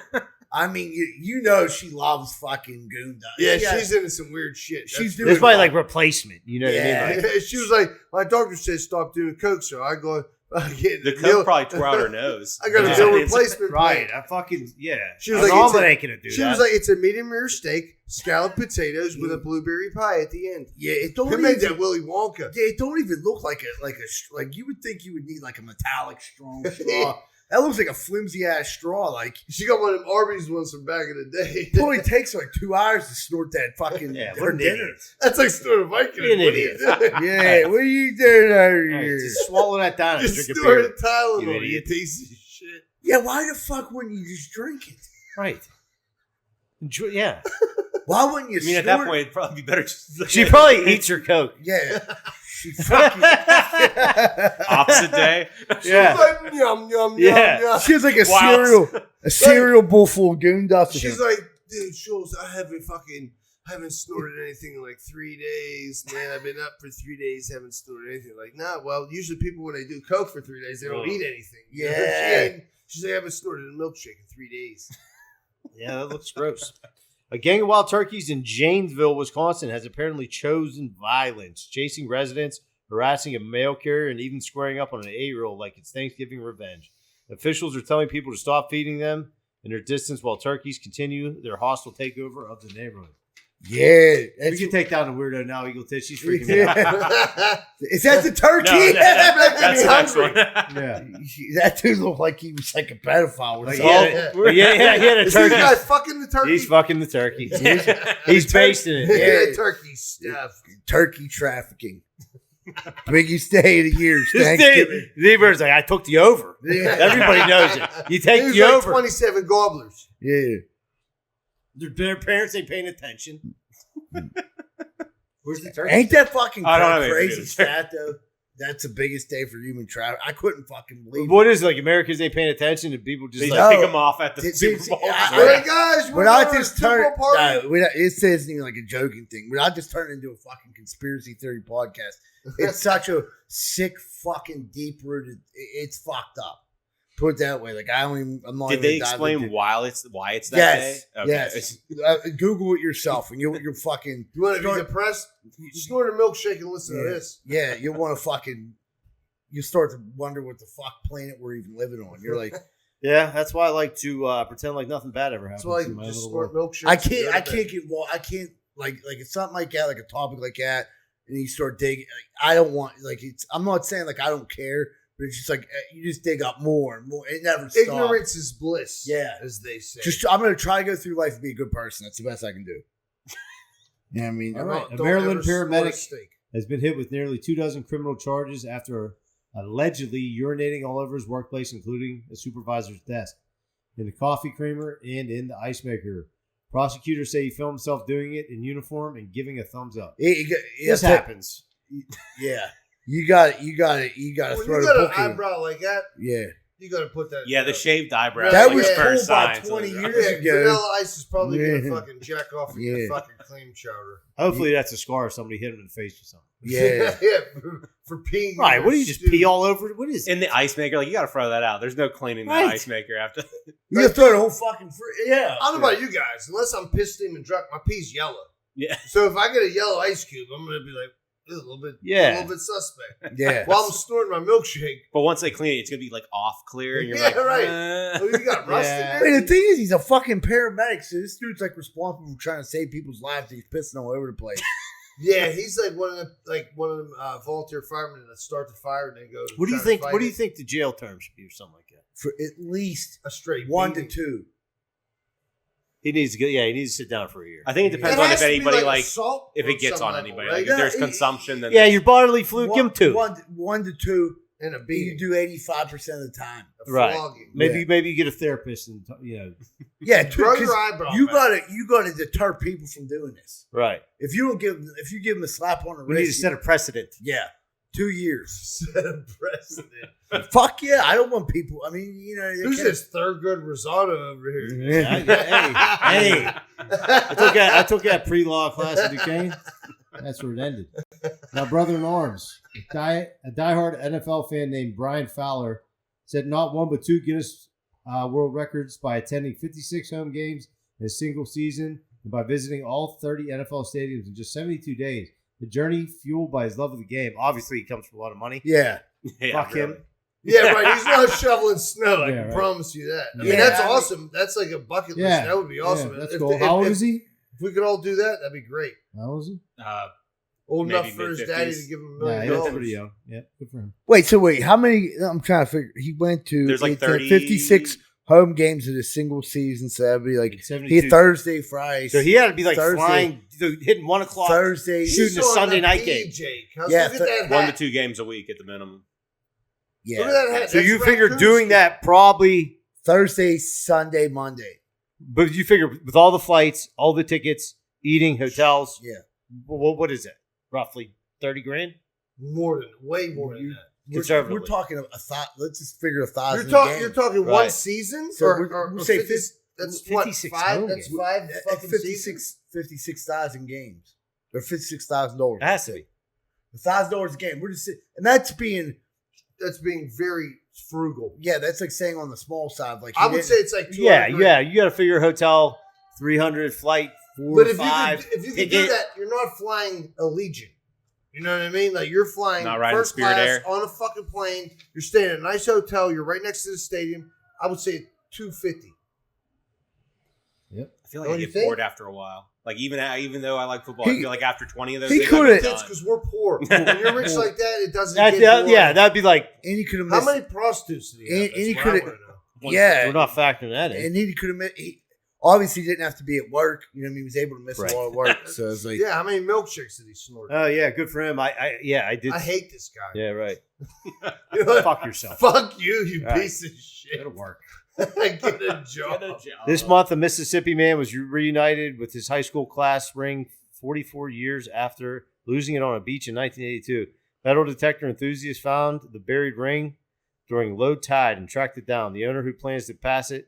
S2: I mean, you know she loves fucking Goonda.
S3: Yeah, she's into some weird shit.
S2: She's
S1: It's probably like replacement. You know what I
S2: Yeah.
S1: mean? Like,
S3: She was like, my doctor said stop doing coke, so I go.
S4: The coke probably tore out her nose.
S3: I got a
S1: Yeah.
S3: meal replacement.
S1: right.
S3: plan.
S1: I fucking, yeah.
S3: She was
S1: An
S3: like, it's
S1: omelet
S3: a-
S1: ain't going to do
S3: She
S1: that.
S3: was like, it's a medium rare steak, scalloped potatoes with a blueberry pie at the end.
S2: Yeah, it don't
S3: Who
S2: even,
S3: made that Willy Wonka?
S2: Yeah, it don't even look like like you would think you would need like a metallic strong straw. That looks like a flimsy ass straw. Like
S3: She got one of them Arby's ones from back in the day.
S2: it only takes like 2 hours to snort that fucking
S1: yeah,
S2: her
S1: what an
S2: dinner.
S1: idiot.
S3: That's like snorting Viking.
S1: You're an
S3: What are you
S1: idiot.
S3: doing?
S2: Yeah, what are you doing over
S1: Right,
S2: here?
S1: just swallow that down and
S3: Just
S1: drink a
S3: snorting
S1: beer.
S3: Tylenol,
S1: You
S3: you
S1: idiot.
S3: piece of shit.
S2: Yeah, why the fuck wouldn't you just drink it?
S1: Right. Enjoy, yeah.
S2: Why wouldn't you?
S4: I mean, at
S2: snort
S4: that point, it'd probably be better just
S1: She probably eats her Coke.
S2: yeah, she fucking.
S4: opposite day.
S1: Yeah.
S3: She's like, yum, yum,
S1: Yeah.
S3: yum, yum.
S2: She has like a
S4: Wow.
S2: cereal bowl full of goon dust.
S3: She's like, dude, Schultz, I haven't snorted anything in like 3 days. Man, I've been up for 3 days, haven't snorted anything. Like, nah, well, usually people, when they do coke for 3 days, they don't eat anything.
S2: Yeah.
S3: She's like, I haven't snorted a milkshake in 3 days.
S1: Yeah, that looks gross. A gang of wild turkeys in Janesville, Wisconsin has apparently chosen violence, chasing residents, harassing a mail carrier, and even squaring up on an 8-year-old like it's Thanksgiving revenge. Officials are telling people to stop feeding them in their distance while turkeys continue their hostile takeover of the neighborhood.
S2: Yeah.
S1: We can take down the weirdo now, Eagle Tits. She's freaking me out.
S2: Is that the turkey?
S4: No, that's the next one.
S1: Yeah.
S2: That dude looked like he was like a pedophile. Or
S1: Like,
S2: something.
S1: he had a
S3: Is this
S1: turkey.
S3: guy fucking the turkey?
S1: He's fucking the turkey. He's basting it.
S3: Yeah, turkey stuff.
S2: Turkey trafficking. Biggest day of the year is Thanksgiving.
S1: Z-Bird's like, I took the over.
S2: Yeah.
S1: Everybody knows it. You take
S3: He was
S1: the
S3: like
S1: over.
S3: 27 gobblers.
S2: Yeah.
S1: Their parents ain't paying attention. Where's the turkey?
S2: Ain't that fucking
S4: I don't have anything
S2: crazy
S4: to do.
S2: stat though? That's the biggest day for human traffic. I couldn't fucking believe it.
S1: What is it? Like Americans ain't paying attention and people just
S4: They
S1: like,
S4: just
S2: No.
S4: pick them off at the
S2: Did-
S4: Super
S2: did-
S4: Bowl.
S2: I-
S3: All right, guys.
S2: When
S3: We're
S2: I
S3: going
S2: just
S3: to the Super
S2: turned,
S3: Bowl party.
S2: it isn't even like a joking thing. When I just turned into a fucking conspiracy theory podcast, it's such a sick, fucking deep rooted. It's fucked up. Put it that way. Like I'm not.
S4: Did
S2: even
S4: they
S2: diving
S4: explain
S2: into-
S4: why it's that
S2: Yes.
S4: day? Okay.
S2: Yes. Google it yourself, and you're fucking.
S3: You want to be depressed? Snort a milkshake and listen to this.
S2: Yeah, you want to fucking. You start to wonder what the fuck planet we're even living on. You're like,
S1: yeah, that's why I like to pretend like nothing bad ever happens.
S3: That's why
S1: in
S3: you
S1: my
S3: just
S1: little
S3: snort
S1: world.
S3: milkshakes.
S2: I can't get. Well, I can't like it's something like that, like a topic like that, and you start digging. Like, I don't want like it's. I'm not saying like I don't care, but it's just like you just dig up more and more. It never stops.
S3: Ignorance is bliss.
S2: Yeah.
S3: as they say.
S2: Just I'm gonna try to go through life and be a good person. That's the best I can do. Yeah, I mean,
S1: All right.
S3: Don't
S1: A Maryland
S3: ever snort a
S1: paramedic
S3: steak.
S1: has been hit with nearly 24 criminal charges after allegedly urinating all over his workplace, including a supervisor's desk, in the coffee creamer, and in the ice maker. Prosecutors say he filmed himself doing it in uniform and giving a thumbs up. This happens.
S2: Yeah, you got to
S3: When
S2: throw
S3: you
S2: the
S3: got
S2: book
S3: an
S2: in.
S3: eyebrow like that,
S2: Yeah,
S3: you got to put that.
S4: Yeah, the shaved eyebrow.
S3: That
S4: is
S3: was
S4: like the
S3: cool
S4: first
S2: by
S4: sign.
S2: 20
S4: So-
S2: years
S3: Yeah,
S2: ago.
S3: Vanilla Ice is probably
S2: Yeah.
S3: gonna fucking jack off with
S2: Yeah.
S3: your fucking clam chowder.
S1: Hopefully that's a scar if somebody hit him in the face or something.
S2: yeah.
S3: yeah, for peeing.
S1: Right,
S3: in
S1: what do
S3: your
S1: you just
S3: stew.
S1: pee all over? What is it?
S4: In the ice maker, like you got to throw that out. There's no cleaning the
S1: Right.
S4: ice maker after.
S2: You gotta throw the whole fucking yeah.
S3: I don't know about you guys. Unless I'm pissed, steaming drunk, my pee's yellow.
S4: Yeah.
S3: So if I get a yellow ice cube, I'm gonna be like a little bit suspect.
S2: Yeah.
S3: While I'm snorting my milkshake.
S4: But once they clean it, it's gonna be like off clear, and you're
S3: Yeah,
S4: like,
S3: right. Oh, you got rust
S1: Yeah.
S3: in
S2: Wait,
S3: there?
S2: the thing is, he's a fucking paramedic, so this dude's like responsible for trying to save people's lives. And he's pissing all over the place.
S3: Yeah, he's like one of them volunteer firemen that start the fire and they go.
S1: What do you
S3: try to
S1: think?
S3: fight
S1: What do you
S3: it.
S1: think the jail term should be or something like that?
S2: For at least
S3: A straight
S2: 1 to
S3: beating.
S2: 2.
S1: He needs to go. Yeah, he needs to sit down for a year.
S4: I think it depends
S3: It
S4: on
S3: has
S4: if
S3: to be
S4: anybody like
S3: assault
S4: if
S3: on
S4: it gets
S3: some
S4: on
S3: level,
S4: anybody.
S3: right?
S4: Like
S2: Yeah,
S4: if there's
S2: it-
S4: consumption, then
S1: Yeah, your bodily fluid. Give him 2.
S2: 1 to 2.
S3: and a
S2: You
S3: beating,
S2: do 85% of the time.
S3: a
S1: Right.
S3: flogging.
S1: Maybe you get a therapist and
S2: Yeah,
S3: Grow
S2: 'cause
S3: your eyebrow.
S2: you
S3: back.
S2: you gotta deter people from doing this.
S1: right.
S2: If you give them a slap on the
S1: We need to
S2: wrist,
S1: set a precedent.
S2: yeah, 2 years.
S3: set a precedent.
S2: Fuck yeah, I don't want people. I mean, you know, they
S3: Who's
S2: can't-
S3: this Thurgood Rosado over here?
S1: Hey, I took that pre-law class at Duquesne. That's where it ended. Now, brother in arms, a diehard NFL fan named Brian Fowler set not one but 2 Guinness World Records by attending 56 home games in a single season and by visiting all 30 NFL stadiums in just 72 days. The journey fueled by his love of the game. Obviously, he comes from a lot of money.
S2: Yeah,
S4: Yeah,
S1: Fuck
S4: really.
S1: him.
S3: Yeah, right. He's not shoveling snow. I
S1: Yeah,
S3: can
S1: right.
S3: promise you that. I mean,
S2: Yeah,
S3: that's
S2: I mean-
S3: awesome. That's like a bucket list.
S1: Yeah,
S3: That would be awesome.
S1: Yeah, that's
S3: If-
S1: cool.
S3: if-
S1: How old
S3: if-
S1: is he?
S3: If we could all do that, that'd be great.
S1: How old is he?
S3: Old
S4: Maybe
S3: enough for his
S4: mid-50s.
S3: daddy to give him $1
S1: Yeah,
S3: million.
S1: that's pretty young. Yeah, good for him.
S2: wait, how many? I'm trying to figure. He went to
S4: There's like 30
S2: 56 home games in a single season, so that'd be like
S1: 72.
S2: he Thursday, Friday.
S1: So he had to be like
S2: Thursday.
S1: flying, hitting 1 o'clock.
S2: Thursday,
S1: Shooting a
S3: He's on
S1: Sunday
S3: the
S1: night
S3: P,
S1: game.
S3: Jake. Look
S2: Yeah,
S3: at that
S4: 1 to
S3: hat.
S4: 2 games a week at the minimum.
S2: yeah.
S3: Look at that hat.
S1: So
S3: That's
S1: you figure
S3: raccoon
S1: doing
S3: skin.
S1: that probably,
S2: Thursday, Sunday, Monday.
S1: but you figure with all the flights, all the tickets, eating, hotels,
S2: Yeah,
S1: what is it? Roughly 30 grand?
S3: Way more than that.
S1: Conservatively.
S2: we're talking a thought. Let's just figure 1,000.
S3: You're talking one
S1: Right.
S3: season?
S2: So
S3: or
S2: we say
S3: 50
S2: 50
S3: that's
S1: 56
S3: what, 5?
S1: home
S3: That's
S1: games.
S3: 5
S2: at
S3: fucking seasons?
S2: 56,000 games or $56,000.
S1: It has to be.
S2: $1,000 a game. We're just and that's being
S3: That's being very frugal.
S2: that's like saying on the small side. Like
S3: I
S2: you
S3: would
S2: didn't-
S3: say it's like 200
S1: Yeah,
S3: grand.
S1: yeah. You got to figure hotel, 300 flight, 4
S3: But
S1: or 5.
S3: if you could do
S1: ticket.
S3: that, you're not flying Allegiant. You know what I mean? Like you're flying
S4: Not riding
S3: first
S4: Spirit
S3: class
S4: Air.
S3: on a fucking plane. You're staying in a nice hotel. You're right next to the stadium. I would say $250.
S1: Yep.
S4: I feel like
S3: Don't
S4: I
S3: you
S4: get
S3: think?
S4: bored after a while. Like even though I like football, I feel like after 20 of those
S2: he
S4: things,
S2: could've-
S4: I'm done.
S3: That's because we're poor. When you're rich like that, it doesn't get boring.
S1: Yeah, that'd be like
S2: And he could have
S3: How
S2: missed.
S3: many prostitutes did he have?
S2: And he
S3: That's what I
S2: coulda-
S3: wanna know.
S2: Yeah.
S1: we're not factoring that in.
S2: And he could have missed. He obviously didn't have to be at work. You know what I mean? He was able to miss
S1: Right.
S2: a lot of work. So it's like,
S3: Yeah, how many milkshakes did he snort?
S1: Oh yeah, good for him. I did.
S3: I hate this guy.
S1: Yeah, right.
S3: You know what?
S1: Fuck yourself.
S3: Fuck you,
S1: Right.
S3: piece of shit.
S1: It'll work.
S3: Get a job.
S1: This month, a Mississippi man was reunited with his high school class ring 44 years after losing it on a beach in 1982. Metal detector enthusiasts found the buried ring during low tide and tracked it down. The owner, who plans to pass the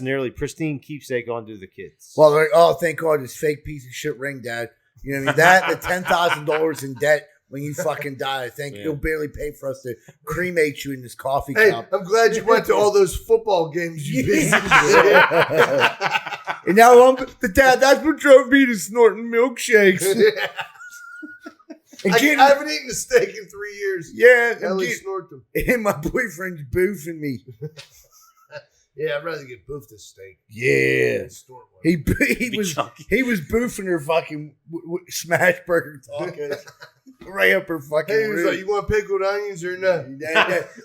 S1: nearly pristine keepsake on to the kids.
S2: well, they're like, oh, thank God, this fake piece of shit ring, Dad. You know what I mean? That, the $10,000 in debt when you fucking die. I think
S1: Yeah.
S2: he'll barely pay for us to cremate you in this coffee
S3: Hey,
S2: cup.
S3: I'm glad you went to all those football games, you piece of
S2: Yeah. And now but Dad, that's what drove me to snorting milkshakes.
S3: shit.
S2: And
S3: I
S2: getting-
S3: haven't eaten a steak in 3 years.
S2: yeah, and,
S3: Ellie
S2: getting-
S3: snort them.
S2: and my boyfriend's boofing me.
S3: Yeah, I'd rather get boofed a steak
S2: Yeah.
S3: than snort one.
S2: He
S4: Be
S2: was
S4: chunky.
S2: he was boofing her fucking smash burger tacos right up her fucking.
S3: Hey, he was
S2: rib.
S3: like, you want pickled onions or not?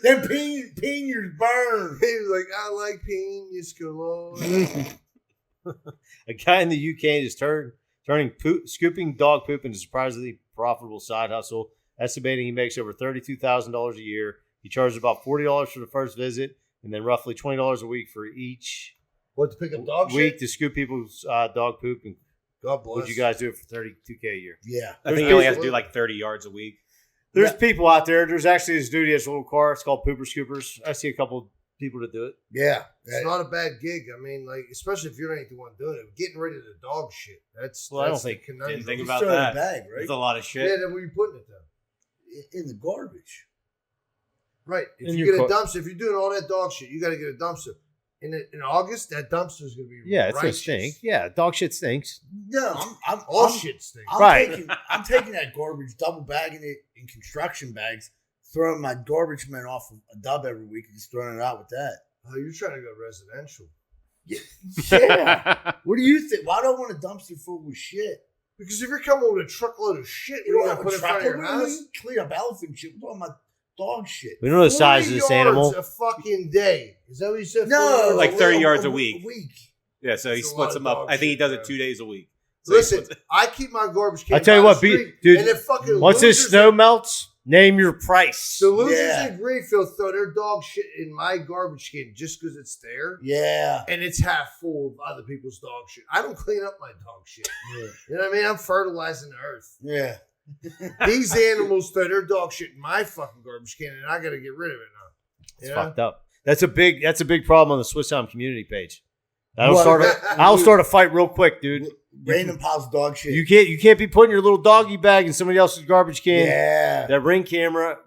S2: Them pinions burn.
S3: He was like, I like piñas galore.
S1: A guy in the UK is turning scooping dog poop into a surprisingly profitable side hustle, estimating he makes over $32,000 a year. He charges about $40 for the first visit and then roughly $20 a week for each
S3: What, to pick up dog
S1: week
S3: shit?
S1: to scoop people's dog poop. And
S3: God bless.
S1: would you guys do it for $32K a year?
S2: Yeah.
S4: I think he only has to do like 30 yards a week.
S1: There's people out there. There's actually this dude, he has a little car. It's called Pooper Scoopers. I see a couple people that do it.
S2: Yeah.
S3: It's not a bad gig. I mean, like, especially if you're not the one doing it. Getting rid of the dog shit. That's
S1: Well, I don't
S3: the
S1: think-
S3: conundrum.
S4: Didn't think
S2: You
S4: about
S2: throw it in a
S4: that.
S2: bag,
S4: It's
S2: right?
S4: a lot of shit.
S3: Yeah, then where you putting it though?
S2: In the garbage.
S3: Right. If
S1: In
S3: you
S1: your
S3: get a
S1: car.
S3: dumpster, if you're doing all that dog shit, you got to get a dumpster. In August, that dumpster is going to be
S1: Yeah, it's going to
S3: righteous.
S1: stink. Yeah, dog shit stinks.
S2: No,
S3: All
S2: I'm
S3: shit stinks.
S1: Right.
S2: I'm taking that garbage, double bagging it in construction bags, throwing my garbage men off a dub every week and just throwing it out with that.
S3: Oh, you're trying to go residential.
S2: Yeah. What do you think? Why do I want a dumpster full with shit?
S3: Because if you're coming with a truckload of shit,
S2: You
S3: you're
S2: don't
S3: going to
S2: have
S3: put
S2: a
S3: it in front of
S2: truck.
S3: your
S2: What do
S3: house.
S2: you clean up elephant shit? We're talking about dog shit.
S1: We don't know the size of
S3: 40
S1: this
S3: yards
S1: animal.
S3: a fucking day. Is that what you said?
S2: No,
S3: 40
S4: Like
S3: yards
S4: 30
S3: a
S4: yards a
S3: week.
S4: week. Yeah, so he
S3: That's a
S4: splits
S3: lot of
S4: them up.
S3: dog
S4: I think he
S3: shit,
S4: does
S3: bro.
S4: it 2 days a week. So he
S3: Listen,
S4: splits it-
S3: I keep my garbage can.
S1: I tell you
S3: by
S1: what,
S3: the street,
S1: dude,
S3: and if fucking
S1: once this
S3: losers
S1: snow melts, name your price.
S3: the losers
S2: Yeah.
S3: in Greenfield throw their dog shit in my garbage can just because it's there.
S2: Yeah.
S3: And it's half full of other people's dog shit. I don't clean up my dog shit.
S2: Yeah.
S3: You know what I mean? I'm fertilizing the earth.
S2: Yeah.
S3: These animals throw their dog shit in my fucking garbage can, and I got to get rid of it now.
S1: It's
S3: You know?
S1: fucked up. That's a big problem on the Swiss Arm community page. I'll
S2: Well,
S1: start a fight real quick, dude.
S2: Random piles of dog shit.
S1: You can't be putting your little doggy bag in somebody else's garbage can.
S2: Yeah.
S1: That Ring camera.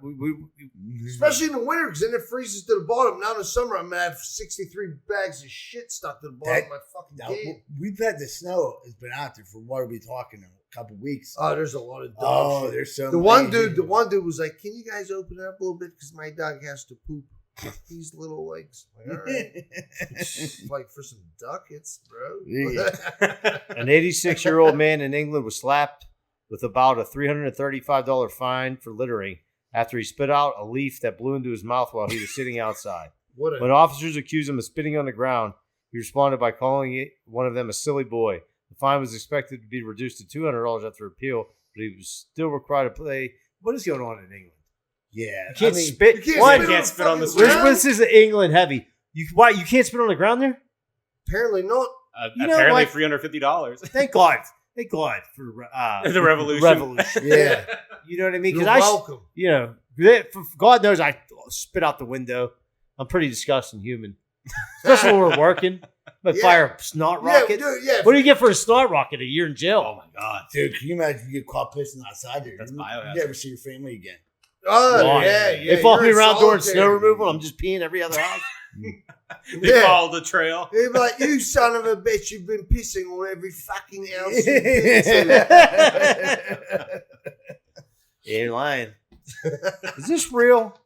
S3: Especially in the winter, because then it freezes to the bottom. Now in the summer, I'm going to have 63 bags of shit stuck to the bottom of my fucking
S2: Now,
S3: can.
S2: we've had the snow. It's been out there for what are we talking? A couple weeks.
S3: Oh, there's a lot of dog shit.
S2: There's so
S3: The one dude was like, "Can you guys open it up a little bit? Because my dog has to poop these little legs." Like, all right. Like for some ducats, bro.
S2: Yeah.
S1: An 86-year-old man in England was slapped with about a $335 fine for littering after he spit out a leaf that blew into his mouth while he was sitting outside.
S3: What
S1: When
S3: a
S1: officers accused him of spitting on the ground, he responded by calling one of them a silly boy. The fine was expected to be reduced to $200 after appeal, but he was still required to pay. What is going on in England?
S2: Yeah.
S1: You can't
S2: I mean,
S1: spit.
S3: you can't
S1: One,
S3: spit
S4: can't spit on the
S3: fucking ground?
S1: this is England heavy. You can't spit on the ground there?
S3: Apparently not.
S1: You know
S4: apparently
S1: what?
S4: $350.
S1: Thank God. Thank God for
S4: The revolution.
S1: revolution.
S2: Yeah.
S1: You know what I mean?
S3: You're
S1: Because
S3: welcome.
S1: God knows I spit out the window. I'm pretty disgusting human, especially when we're working. But
S3: Yeah.
S1: fire a snot
S3: Yeah,
S1: rocket.
S3: dude, yeah.
S1: What do you get for a snot rocket? A year in jail.
S4: Oh my God.
S2: Dude, can you imagine if you get caught pissing outside there?
S4: That's
S2: you
S4: biohazard.
S2: never see your family again.
S3: Oh,
S1: Why?
S3: yeah.
S1: They follow
S3: you're
S1: me
S3: in
S1: around during snow
S3: solitary.
S1: removal. I'm just peeing every other house.
S4: They
S3: Yeah.
S4: follow the trail.
S3: They're like, you son of a bitch, you've been pissing on every fucking house you've been to.
S1: You ain't lying. Is this real?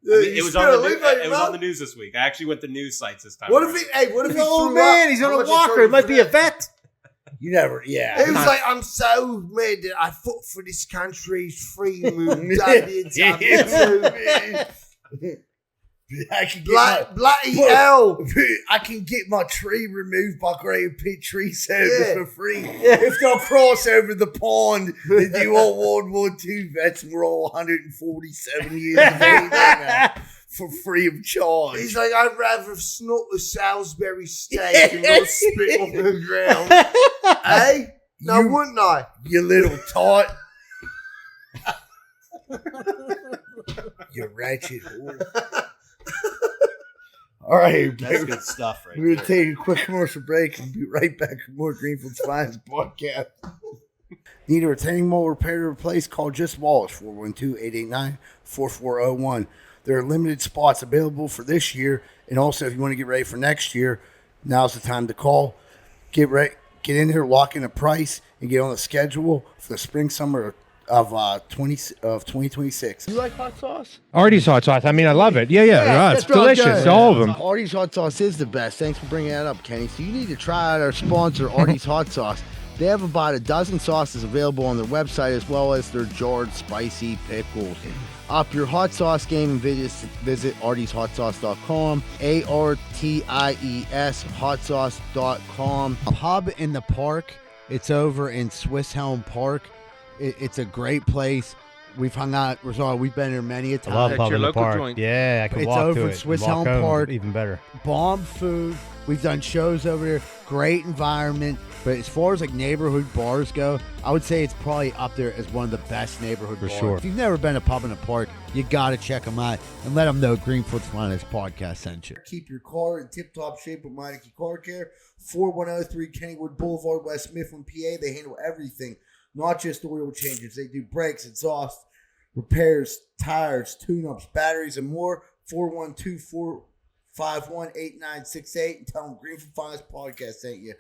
S4: It was on the news this week. I actually went to news sites this time.
S3: What if he
S1: Oh
S3: threw
S1: man,
S3: up?
S1: he's
S3: How
S1: on a
S3: much he
S1: walker.
S3: charged
S1: It might
S3: for
S1: be a
S3: that?
S1: vet.
S2: You never, yeah.
S3: He was like, I'm so mad that I fought for this country's freedom. WW2.
S2: I can get
S3: Bloody hell.
S2: I can get my tree removed by Grave Pit Tree Service
S3: Yeah.
S2: for free. If they'll cross over the pond, they do all World War II vets, and we're all 147 years of age right now for free of charge.
S3: He's like, I'd rather snort a Salisbury steak and not spit on the ground. Hey? Now, wouldn't I?
S2: You little tot. You ratchet whore. All right,
S1: That's good stuff, right?
S2: we're going to take a quick commercial break and be right back with more Greenfield's Finest podcast. Need a retaining wall repair or replace? Call Just Walsh, 412-889-4401. There are limited spots available for this year, and also if you want to get ready for next year, now's the time to call. Get in here, lock in a price, and get on the schedule for the spring-summer of 2026.
S6: You like hot sauce?
S7: Artie's hot sauce. I mean, I love it. Yeah. It's
S6: that's real
S7: delicious.
S6: good.
S7: All of them.
S6: Artie's hot sauce is the best. Thanks for bringing that up, Kenny. So you need to try out our sponsor, Artie's hot sauce. They have about a dozen sauces available on their website, as well as their jarred spicy pickles. Up your hot sauce game and visit artieshotsauce.com, ARTIES hotsauce.com. Pub in the Park. It's over in Swiss Helm Park. It's a great place. We've hung out. We've been here many a
S7: I
S6: time.
S7: love
S8: That's
S7: pub
S8: your
S7: in the
S8: local
S7: park.
S8: joint.
S7: Yeah, I can
S6: It's
S7: walk
S6: over
S7: to
S6: at
S7: it.
S6: Swiss
S7: Walk
S6: Helm
S7: home,
S6: Park.
S7: even better.
S6: Bomb food. We've done shows over there. Great environment. But as far as like neighborhood bars go, I would say it's probably up there as one of the best neighborhood bars.
S7: sure.
S6: If you've never been to Pub in the Park, you got to check them out and let them know Greenfield's Finest podcast sent you.
S2: Keep your car in tip-top shape with Meineke Car Care. 4103 Kennywood Boulevard, West Mifflin, PA. They handle everything, not just oil changes. They do brakes, exhaust, repairs, tires, tune-ups, batteries, and more. 412-451-8968 and tell them Greenfield Finest Podcast sent you.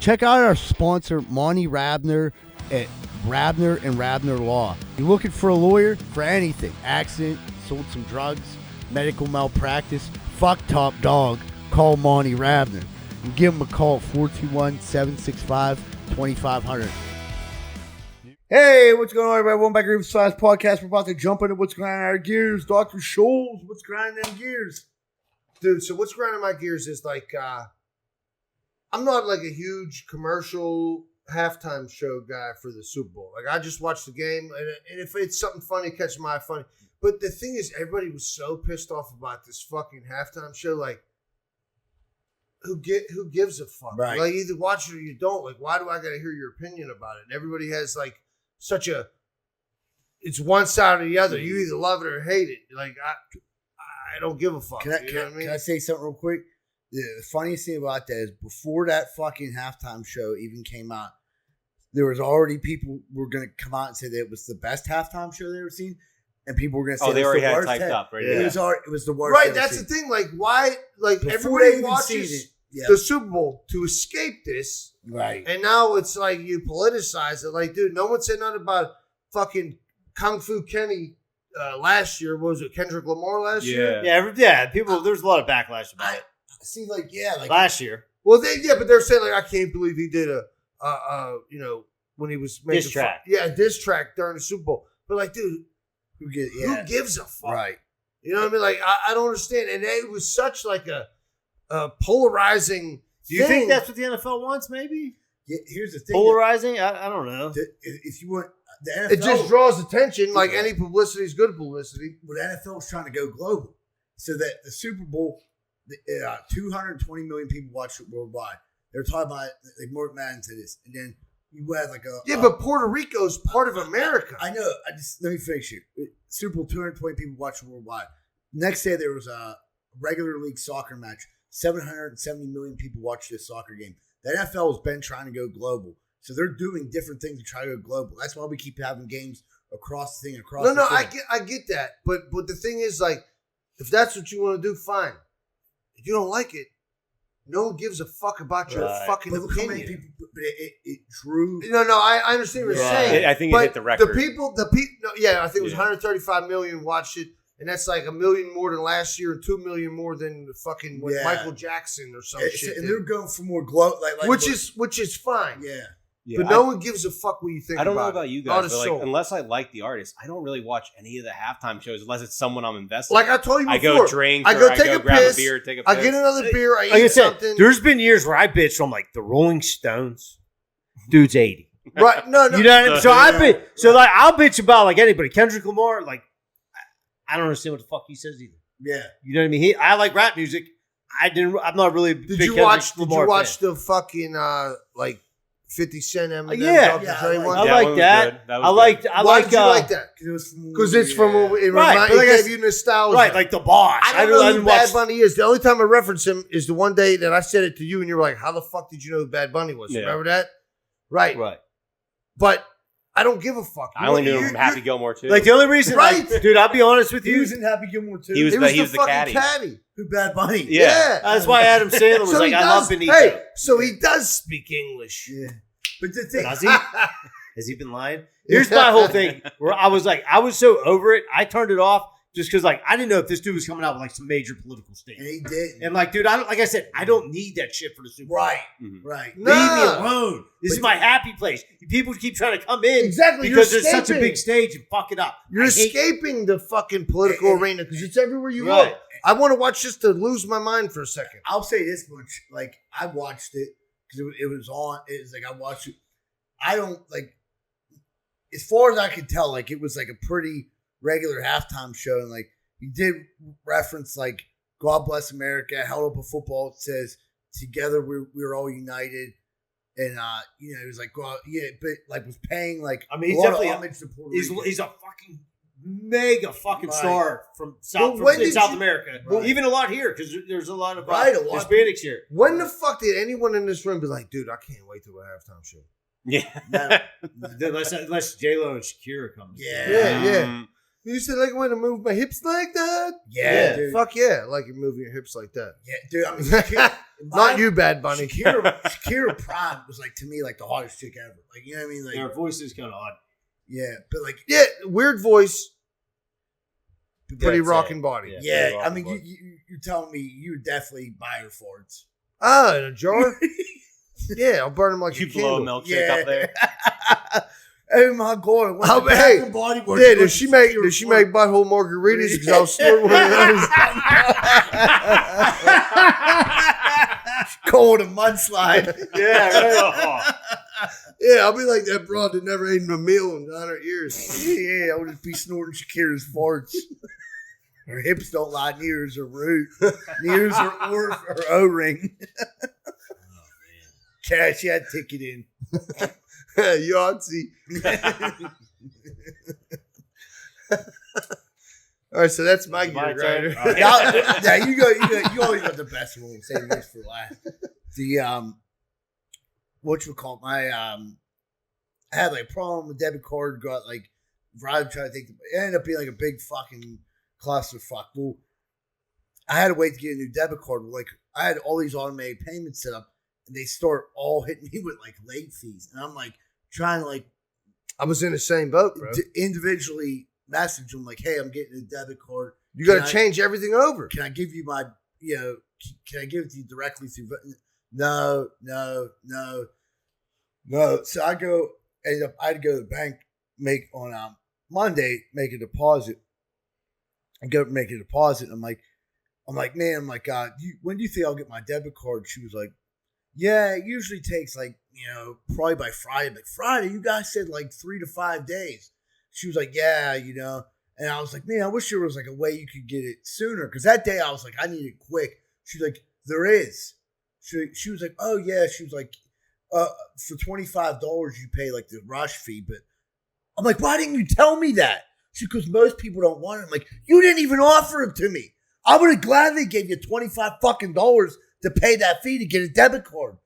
S2: Check out our sponsor, Monty Rabner at Rabner and Rabner Law. You're looking for a lawyer for anything. Accident, sold some drugs, medical malpractice, fuck top dog. Call Monty Rabner. And give him a call at 421-765-2500. Hey, what's going on, everybody? Welcome back to Greenfield's Finest Podcast. We're about to jump into what's grinding our gears. Dr. Scholes, what's grinding them gears?
S3: Dude, so what's grinding my gears is like, I'm not like a huge commercial halftime show guy for the Super Bowl. Like, I just watch the game, and if it's something funny, catch my eye funny. But the thing is, everybody was so pissed off about this fucking halftime show. Like, who gives a fuck?
S2: Right.
S3: Like, either watch it or you don't. Like, why do I got to hear your opinion about it? And everybody has like it's one side or the other. You either love it or hate it. Like, I don't give a fuck.
S2: Can I,
S3: you know what I mean?
S2: can I say something real quick? The funniest thing about that is before that fucking halftime show even came out, there was already people were going to come out and say that it was the best halftime show they ever seen, and people were going to say
S1: Oh, they
S2: it was
S1: already
S2: the
S1: had it
S2: worst
S1: typed
S2: half-
S1: up, right?
S2: It
S1: Yeah.
S2: was the worst.
S3: Right,
S2: they've
S3: that's
S2: seen.
S3: the thing. Like, why? Like,
S2: Before
S3: everybody
S2: they even seen
S3: watches
S2: it. Yeah.
S3: the Super Bowl to escape this,
S2: Right.
S3: and now it's like you politicize it. Like, dude, no one said nothing about fucking Kung Fu Kenny last year. What was it, Kendrick Lamar last year?
S1: Yeah. People, there's a lot of backlash about it
S2: See, like, yeah, like
S1: last year.
S3: Well, but they're saying like, I can't believe he did when he was making
S1: Diss track.
S3: a diss track during the Super Bowl. But like, dude,
S2: who gives
S3: who gives a fuck?
S2: right.
S3: You know what I mean? Like, I don't understand. And it was such like a polarizing.
S1: Do you
S3: thing.
S1: think that's what the NFL wants? Maybe
S2: Yeah, here's the thing.
S1: polarizing. I don't know.
S2: If you want the NFL,
S3: It just draws attention. Like any publicity is good publicity.
S2: Well, the NFL is trying to go global, so that the Super Bowl, 220 million people watch it worldwide. They're talking about like Mark Madden said this, and then you had like
S3: But Puerto Rico's part of America.
S2: I know. Let me finish it. Super Bowl, 220 people watch it worldwide. Next day there was a regular league soccer match. 770 million people watched this soccer game. The NFL has been trying to go global, so they're doing different things to try to go global. That's why we keep having games across the thing.
S3: No, I get that. But the thing is, like, if that's what you want to do, fine. If you don't like it, no one gives a fuck about your fucking
S2: But look how many
S3: opinion.
S2: people, but it drew.
S3: No, I understand what you're saying.
S1: I think it hit the record.
S3: The people, I think it was 135 million watched it. and that's like 1 million more than last year and 2 million more than fucking what
S2: Yeah.
S3: Michael Jackson or some shit.
S2: And
S3: did.
S2: they're going for more glow, like
S3: which is fine.
S2: yeah.
S3: But no one gives a fuck what you think.
S8: I don't know
S3: about
S8: about
S3: it.
S8: you
S3: Not
S8: guys,
S3: a
S8: but like,
S3: soul.
S8: unless I like the artist, I don't really watch any of the halftime shows unless it's someone I'm invested.
S3: Like
S8: in.
S3: I told you before,
S8: I go drink.
S3: I
S8: or
S3: go
S8: I
S3: take
S8: go
S3: a
S8: grab
S3: piss.
S8: a beer, take a
S3: I
S8: piss.
S3: get another beer. I
S1: Like I
S3: eat
S1: said,
S3: something.
S1: there's been years where I bitched from like the Rolling Stones. Dude's 80.
S3: Right? No.
S1: You know what I mean? So I bitch. So like I'll bitch about like anybody. Kendrick Lamar, like I don't understand what the fuck he says either.
S2: Yeah.
S1: You know what I mean? I like rap music. I'm not really.
S3: Did you watch the fucking like 50 Cent Eminem?
S1: Yeah.
S3: Dr.
S2: Yeah,
S3: Dre
S2: I
S3: one?
S1: I
S8: That
S1: like
S8: one was
S1: that.
S8: good. That was
S1: I
S8: good.
S1: like. I
S3: Why
S1: like.
S3: did you like that?
S2: Because
S3: Because it's from it
S1: Right,
S3: gave
S1: but
S3: you nostalgia.
S1: right, like the boss.
S3: I don't know who
S1: didn't
S3: Bad
S1: watch-
S3: Bunny is. The only time I reference him is the one day that I said it to you, and you were like, "How the fuck did you know who Bad Bunny was?"
S8: Yeah.
S3: Remember that? Right.
S1: Right.
S3: But I don't give a fuck.
S8: I only knew him
S3: You-
S8: from Happy Gilmore too.
S1: Like the only reason,
S3: Right.
S1: like, dude, I'll be honest with
S2: He
S1: you.
S2: was in Happy Gilmore too.
S8: He was
S3: It was
S8: he was the
S3: fucking
S8: caddy.
S2: Who Bad Bunny?
S8: Yeah.
S1: That's why Adam Sandler was
S3: So
S1: like,
S3: he
S1: I
S3: does-
S1: love Benito.
S3: Hey, so he does speak English.
S2: Yeah. But the thing,
S1: Does he? Has he been lying? Here's my whole thing where I was like, I was so over it. I turned it off just because like I didn't know if this dude was coming out with like some major political
S2: and
S1: statement.
S2: he did.
S1: And like, dude, I don't like I said, I don't need that shit for the Super Bowl.
S2: Right.
S8: Mhm.
S2: Right.
S3: No.
S1: Leave me alone. This is
S2: But-
S1: my happy place. People keep trying to come in
S3: Exactly.
S1: because
S3: You're
S1: there's such a
S3: escaping.
S1: big stage and fuck it up.
S3: You're
S1: I hate-
S3: escaping the fucking political
S2: And-
S3: arena because it's everywhere you
S1: Right.
S3: look. I want to watch this to lose my mind for a second.
S2: I'll say this much: like I watched it because it was on. It was like I watched it. I don't like, as far as I could tell, like it was like a pretty regular halftime show, and like he did reference like "God Bless America," held up a football. It says "Together we're all united," and you know, he was like, "God, yeah," but like was paying like
S1: I mean, he's
S2: a lot of
S1: definitely
S2: homage to Puerto
S1: He's
S2: Rico.
S1: a fucking mega fucking
S2: Right.
S1: star from
S3: Well,
S1: South
S3: when
S1: from
S3: did
S1: South
S3: you-
S1: America.
S2: Right.
S1: Even a lot here because there's a lot of
S2: Right, a lot.
S1: Hispanics here.
S3: When the fuck did anyone in this room be like, dude, I can't wait to a halftime show?
S8: Yeah.
S1: Unless J-Lo and Shakira come.
S2: Yeah.
S3: Yeah. You said like I want to move my hips like that?
S2: Yeah, dude.
S3: Fuck yeah. I like you moving your hips like that.
S2: Yeah, dude. I mean, Shakira,
S3: Not you, Bad Bunny.
S2: Shakira Prime was like to me like the hottest chick ever. Like you know what I mean? Like
S1: Their voice is kind of odd.
S2: yeah, but like
S3: Yeah, weird voice, pretty
S1: That's
S3: rocking
S1: it.
S3: body.
S1: Yeah.
S2: yeah. I mean, you're telling me you would definitely buy her farts.
S3: Ah, in a jar? Yeah, I'll burn them like
S8: You
S3: a
S8: blow a
S3: candle.
S8: milkshake up there.
S2: Oh my god! What's
S3: Oh,
S2: the
S3: hey,
S2: Bath and Body Works
S3: Yeah,
S2: versus
S3: does she make
S2: Shakira fart?
S3: butthole margaritas? Because I'll snort one of those.
S2: Cold and mudslide.
S1: Yeah, right.
S3: Yeah, I'll be like that broad that never ate a meal in 100 years.
S2: Yeah, I would just be snorting Shakira's farts. Her hips don't lie near as her root, near as her O-ring. Cash that ticket in.
S3: Yahtzee. All right, so that's my
S1: My
S3: gear
S1: turn.
S3: grinder.
S1: All right.
S2: Now you always got the best one. Save this for last. The what you call it? I had like a problem with debit card. Got like Verizon trying to think. It ended up being like a big fucking clusterfuck. Well, I had to wait to get a new debit card. Like I had all these automated payments set up, and they start all hitting me with like late fees, and I'm like trying to like
S3: I was in the same boat, bro.
S2: individually message them like, "Hey, I'm getting a debit card.
S3: You got
S2: Can
S3: to
S2: I-
S3: change everything over.
S2: Can I give you my, can I give it to you directly through? No. So I go, I'd go to the bank, make on Monday, make a deposit. I go make a deposit. And I'm like, man, God, when do you think I'll get my debit card? She was like, yeah, it usually takes like, probably by Friday. Like Friday, you guys said like 3 to 5 days. She was like, yeah, And I was like, man, I wish there was like a way you could get it sooner. Because that day I was like, I need it quick. She's like, there is. She was like, oh yeah. She was like, for $25 you pay like the rush fee. But I'm like, why didn't you tell me that? She goes, most people don't want it. I'm like, you didn't even offer it to me. I would have gladly gave you $25 fucking to pay that fee to get a debit card.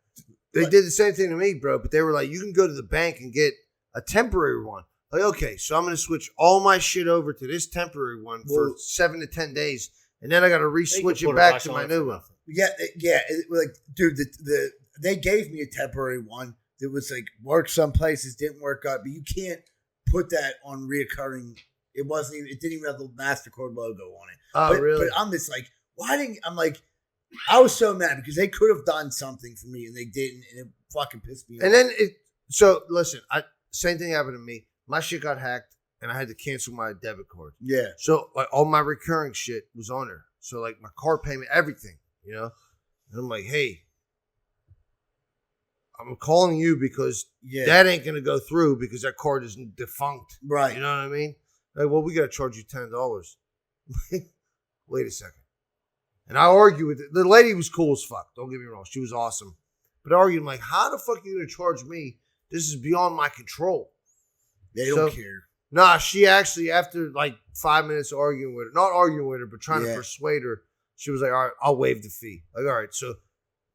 S3: They did the same thing to me, bro. But they were like, you can go to the bank and get a temporary one. Like, okay, so I'm going to switch all my shit over to this temporary one for
S2: Well,
S3: 7 to 10 days. And then I got to
S1: They
S3: re-switch
S1: can
S3: it
S1: put a
S3: back
S1: rush
S3: to
S1: on
S3: my
S1: it
S3: new
S1: for
S3: one.
S1: nothing.
S2: Yeah. Like, dude, they gave me a temporary one that was like worked some places, didn't work out, but you can't put that on reoccurring It wasn't even. It didn't even have the MasterCard logo on it.
S3: Oh, really?
S2: But I'm just like, why didn't I'm like, I was so mad because they could have done something for me and they didn't, and it fucking pissed me off.
S3: And then so listen, same thing happened to me. My shit got hacked, and I had to cancel my debit card.
S2: Yeah.
S3: So like all my recurring shit was on there. So like my car payment, everything, you know. And I'm like, hey, I'm calling you because that ain't gonna go through because that card is defunct.
S2: Right.
S3: You know what I mean? Like, well, we gotta charge you $10. Wait a second. And I argued with it. The lady was cool as fuck. Don't get me wrong. She was awesome. But I argued, I'm like, how the fuck are you gonna charge me? This is beyond my control.
S2: They don't care.
S3: Nah, she actually, after like 5 minutes arguing with her, not arguing with her, but trying to persuade her, she was like, all right, I'll waive the fee. Like, all right, so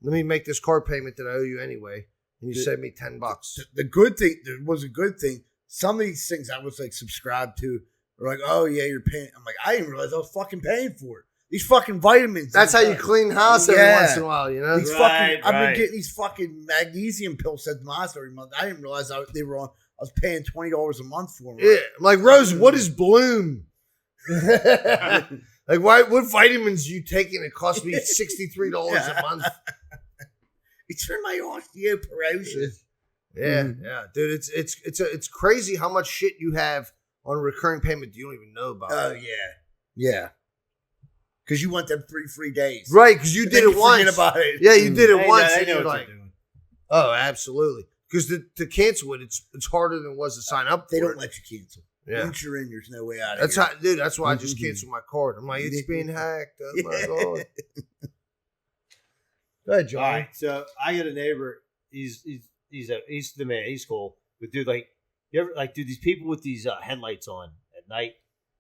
S3: let me make this card payment that I owe you anyway. And you save me $10.
S2: The good thing, there was a good thing. Some of these things I was like subscribed to were like, oh yeah, you're paying. I'm like, I didn't realize I was fucking paying for it. These fucking vitamins.
S3: That's how you clean house every once in a while, you know?
S2: These I've been getting these fucking magnesium pills said last every month. I didn't realize they were on. I was paying $20 a month for them.
S3: Yeah, I'm like, Rose, what is Bloom? Like, what vitamins are you taking? It cost me $63 a month.
S2: It's for my osteoporosis.
S3: Yeah, dude, it's crazy how much shit you have on a recurring payment that you don't even know about.
S2: Oh yeah. Because you want them 3 free days,
S3: right? Because you did it once.
S2: About it.
S3: Yeah, you did it once,
S1: I
S3: and
S1: know
S3: you're
S1: what
S3: like,
S1: they're doing.
S3: oh, absolutely. Because to cancel it, it's harder than it was to sign up.
S2: They don't let you cancel.
S3: Yeah.
S2: Once you're in, there's no way out.
S3: That's how, dude. That's why I just canceled my card. I'm like, it's being hacked. Oh my god. Go ahead, John.
S1: All right, so I got a neighbor. He's the man. He's cool. But dude, like, you ever like, dude, these people with these headlights on at night.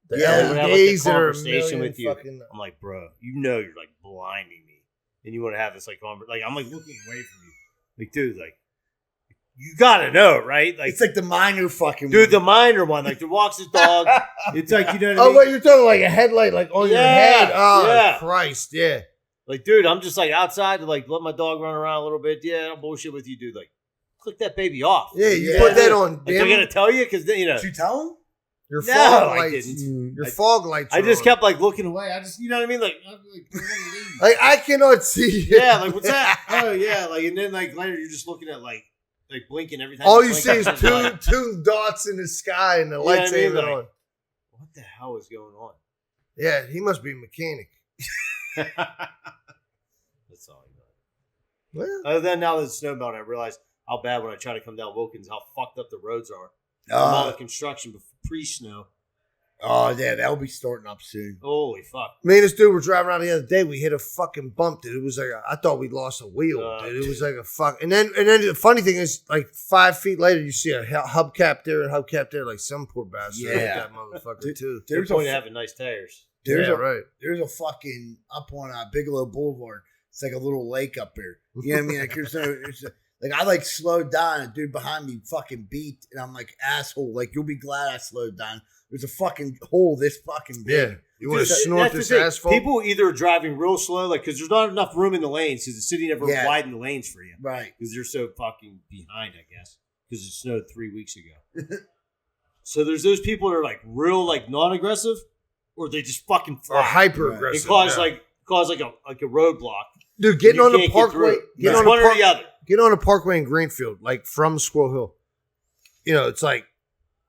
S3: The
S1: They would have like
S3: LEDs
S1: a
S3: that are a
S1: conversation
S3: million
S1: with you.
S3: fucking-
S1: I'm like, bro, you know you're like blinding me, and you want to have this like I'm like looking away from you, like, dude, like, you gotta know, right? Like,
S2: It's like the minor fucking
S1: dude, the
S2: one.
S1: minor one, like, the walks his dog. It's like, you know what I
S3: Oh,
S1: mean?
S3: wait, you're talking like a headlight, like on your
S1: Yeah,
S3: head. Oh,
S1: yeah.
S3: Christ, yeah.
S1: Like, dude, I'm just like outside to like let my dog run around a little bit. Yeah, I don't bullshit with you, dude. Like, click that baby off.
S3: Yeah, you
S2: Yeah.
S3: put that on.
S1: Like, they're gonna tell you because you know.
S2: Did you tell him?
S3: Your
S1: No,
S3: fog
S1: I
S3: lights.
S1: didn't.
S3: Your fog lights.
S1: I
S3: are
S1: just
S3: on.
S1: kept like looking away. I just, you know what I mean? Like, I'm like,
S3: like, I cannot see.
S1: yeah, like, what's that? Oh yeah, like, and then like later you're just looking at like blinking every time.
S3: All
S1: you
S3: you
S1: blink,
S3: see is
S1: it's like,
S3: two dots in the sky and the
S1: You know what
S3: lights
S1: I mean?
S3: ain't even
S1: Like-
S3: on.
S1: What the hell is going on?
S3: Yeah, he must be a mechanic.
S1: That's all I got.
S3: Well,
S1: Other than now that it's snowbound, I realize how bad when I try to come down Wilkins, how fucked up the roads are. From all the construction pre-snow.
S2: Oh yeah, that'll be starting up soon.
S1: Holy fuck.
S3: me and this dude were driving around the other day. We hit a fucking bump, dude. It was like I thought we lost a wheel, dude. It was like a fuck. And then the funny thing is, like 5 feet later, you see a hubcap there and hubcap there. Like some poor bastard hit that motherfucker too.
S1: There's a point of having nice tires.
S2: There's
S3: right.
S2: There's a fucking up on Bigelow Boulevard. It's like a little lake up there. You know what I mean? Like like I like slowed down. A dude behind me fucking beat, and I'm like, asshole. Like, you'll be glad I slowed down. There's a fucking hole this fucking big.
S3: Yeah, you want to
S1: Dude,
S3: snort
S1: that's the
S3: this
S1: thing.
S3: asphalt?
S1: People either are driving real slow, like, because there's not enough room in the lanes, because the city never widened the lanes for you.
S2: Right.
S1: Because they're so fucking behind, I guess, because it snowed 3 weeks ago. So there's those people that are like real, like, non-aggressive, or they just fucking
S3: or hyper
S1: and
S3: aggressive.
S1: cause like a roadblock.
S3: dude, getting
S1: You
S3: on the
S1: can't get
S3: parkway,
S1: through it.
S3: get
S1: It's
S3: on
S1: one
S3: the
S1: or the other.
S3: Get on a parkway in Greenfield, like from Squirrel Hill. You know, it's like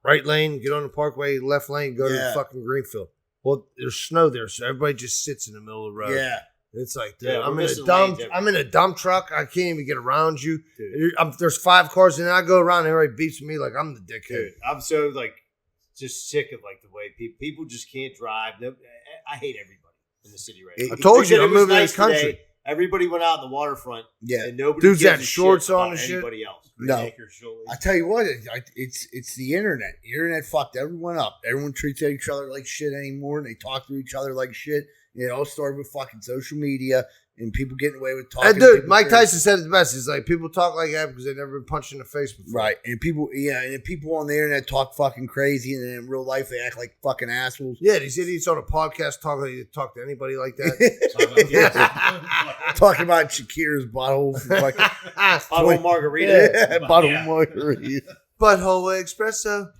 S3: right lane, get on the parkway, left lane, go to the fucking Greenfield. Well, there's snow there, so everybody just sits in the middle of the road.
S2: Yeah.
S3: It's like, dude,
S1: Yeah,
S3: I'm
S1: we're
S3: in a
S1: missing
S3: dump.
S1: lanes
S3: I'm in a dump truck. I can't even get around you.
S1: Dude.
S3: There's 5 cars, and I go around, and everybody beeps me like I'm the dickhead.
S1: Dude, I'm so like just sick of like the way people just can't drive. No, I hate everybody in the city right now.
S3: I told you,
S1: It
S3: I'm
S1: was
S3: moving to
S1: nice
S3: the country.
S1: today. Everybody went out in the waterfront.
S2: Yeah.
S1: And nobody
S3: Dudes
S1: gives
S3: had
S1: a
S3: shorts
S1: shit
S3: on
S1: about
S3: and shit.
S1: anybody else.
S2: No.
S1: Surely.
S2: I tell you what, it's the internet. The internet fucked everyone up. Everyone treats each other like shit anymore, and they talk to each other like shit. It all started with fucking social media and people getting away with talking.
S3: And dude, Mike Tyson said it the best. He's like, people talk like that because they've never been punched in the face before.
S2: Right. And people, and people on the internet talk fucking crazy, and then in real life they act like fucking assholes.
S3: Yeah, these idiots on a podcast talk to anybody like that.
S2: Talking about Shakira's bottle, fucking
S1: Bottle margarita.
S2: yeah, bottle margarita.
S3: Butthole espresso.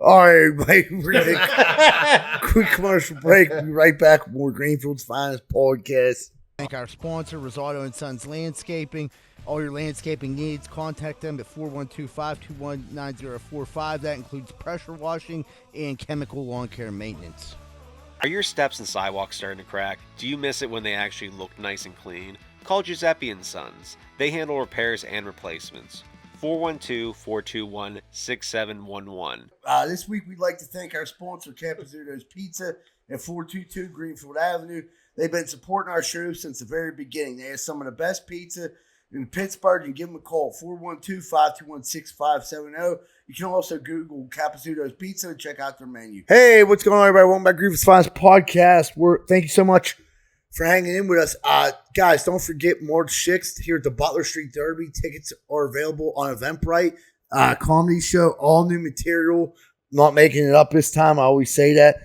S2: All right, everybody. We're going to take a quick commercial break. We'll be right back with more Greenfield's Finest podcast.
S6: Thank our sponsor, Rosado & Sons Landscaping. All your landscaping needs, contact them at 412-521-9045. That includes pressure washing and chemical lawn care maintenance.
S9: Are your steps and sidewalks starting to crack? Do you miss it when they actually look nice and clean? Call Giuseppe & Sons. They handle repairs and replacements. 412-421-6711.
S2: This week, we'd like to thank our sponsor, Capizzuto's Pizza at 422 Greenfield Avenue. They've been supporting our show since the very beginning. They have some of the best pizza in Pittsburgh. You can give them a call, 412-521-6570. You can also Google Capizzuto's Pizza and check out their menu. Hey, what's going on, everybody? Welcome back to Greenfield's Finest podcast. Thank you so much for hanging in with us. Guys, don't forget March 6th here at the Butler Street Derby. Tickets are available on Eventbrite. Comedy show, all new material. Not making it up this time. I always say that.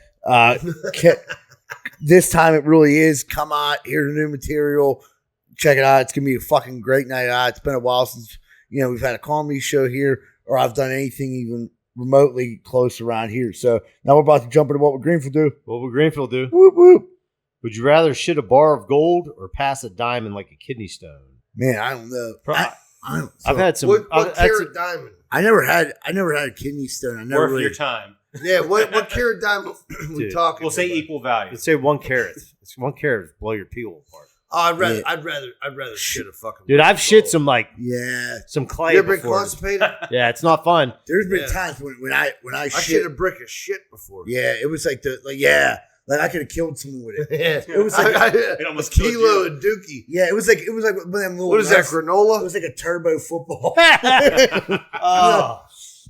S2: This time it really is. Come on, here's the new material. Check it out. It's going to be a fucking great night out. It's been a while since, we've had a comedy show here or I've done anything even remotely close around here. So now we're about to jump into What Would Greenfield Do?
S1: What would Greenfield do?
S2: Whoop, whoop.
S1: Would you rather shit a bar of gold or pass a diamond like a kidney stone?
S2: Man, I don't know. I don't,
S1: I've had some.
S3: What carat diamond?
S2: I never had a kidney stone. I never
S8: Worth
S2: really,
S8: your time.
S3: Yeah, what carat diamond we
S1: Dude,
S3: talking?
S8: We'll say
S3: about?
S8: equal value.
S1: Let's say 1 carat. It's 1 carat. Blow your peel apart.
S3: Oh, I'd rather shit a fucking.
S1: Dude, I've shit
S3: gold.
S1: some
S2: some
S1: clay
S3: You ever been
S1: before.
S3: constipated?
S1: Yeah, it's not fun.
S2: There's been
S3: Yeah.
S2: times when I
S3: I
S2: shit.
S3: shit a brick of shit before.
S2: Yeah, it was like like I could have killed someone with it.
S3: Yeah.
S2: It was like
S8: It almost
S3: a
S8: killed
S3: kilo
S8: you.
S3: of dookie.
S2: yeah, it was like one of them little.
S3: What is that,
S2: nuts. It
S3: granola?
S2: was like a turbo football.
S1: Oh,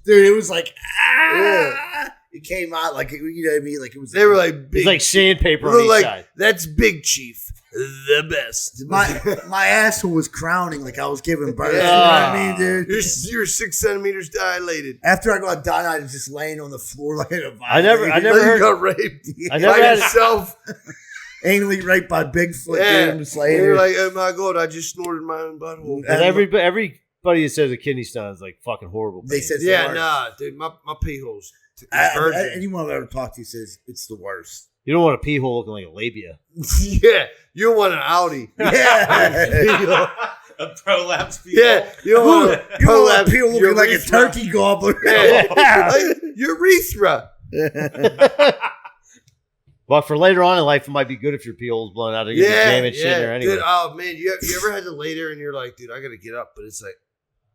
S2: Dude, it was like it came out like you know what I mean, like it was.
S3: They were like big.
S1: it's like sandpaper on
S3: Look
S1: each
S3: like
S1: side.
S3: that's Big Chief, the best.
S2: my asshole was crowning like I was giving birth. You know
S1: Yeah.
S2: what I mean, dude?
S3: You're 6 centimeters dilated.
S2: After I got done, I was just laying on the floor like a
S1: I never
S3: Like
S1: heard.
S3: you got raped
S1: I never
S3: by
S1: had.
S3: yourself.
S2: anally raped by Bigfoot.
S3: Yeah.
S2: Dude, I'm just laying
S3: You're
S2: there.
S3: like, oh my god, I just snorted my own butthole.
S1: And everybody that says a kidney stone is like fucking horrible.
S2: They
S1: pain.
S2: said
S3: Yeah,
S2: the worst.
S3: nah, dude, my pee holes.
S2: Anyone I've ever talked to says it's the worst.
S1: You don't want a pee hole looking like a labia.
S3: Yeah, you want an Audi.
S2: Yeah.
S8: A prolapse people.
S3: Yeah, you don't want a
S2: You know
S3: prolapse
S2: people looking like a
S3: urethra.
S2: turkey gobbler.
S3: Yeah. Like, urethra.
S1: But for later on in life, it might be good if your pee hole's blown out. You're gonna be jamming shit in there anyway.
S3: Dude, oh man, you ever had to lay there and you're like, dude, I gotta get up, but it's like,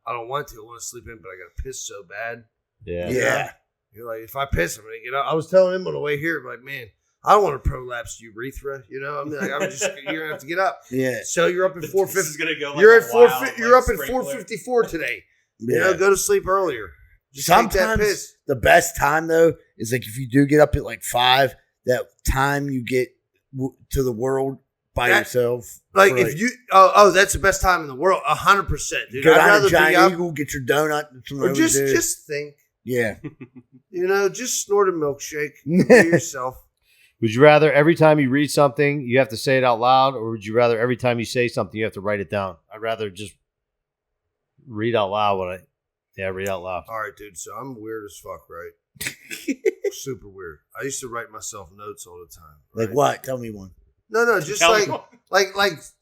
S3: I don't want to. I want to sleep in, but I gotta piss so bad.
S1: Yeah.
S2: Yeah.
S3: You're like, if I piss, I'm gonna get up. I was telling him on the way here, like, man, I don't want to prolapse urethra. You know, I mean, like, you're gonna have to get up.
S2: Yeah.
S3: So you're up at
S8: This
S3: 4:50.
S8: is gonna go. Like
S3: You're at
S8: a
S3: 4.
S8: wild,
S3: You're
S8: like,
S3: up at
S8: sprinkler.
S3: 4:54 today. You
S2: Yeah.
S3: know, go to sleep earlier. Just take that
S2: Sometimes
S3: piss.
S2: the best time though is like if you do get up at like 5, that time you get to the world by
S3: That-
S2: yourself.
S3: Like
S2: for,
S3: if you, that's the best time in the world. 100%, dude.
S2: go
S3: I'd
S2: down
S3: rather
S2: to
S3: be
S2: Giant
S3: up
S2: Eagle, get your donut, and some
S3: or
S2: Roman
S3: just
S2: dude.
S3: think.
S2: Yeah.
S3: You know, just snort a milkshake to yourself.
S1: Would you rather every time you read something you have to say it out loud, or would you rather every time you say something you have to write it down? I'd rather just read out loud read out loud.
S3: All right, dude. So I'm weird as fuck, right? Super weird. I used to write myself notes all the time.
S2: Like
S3: right?
S2: what? Tell me one.
S3: No, just
S8: Tell
S3: like
S8: me.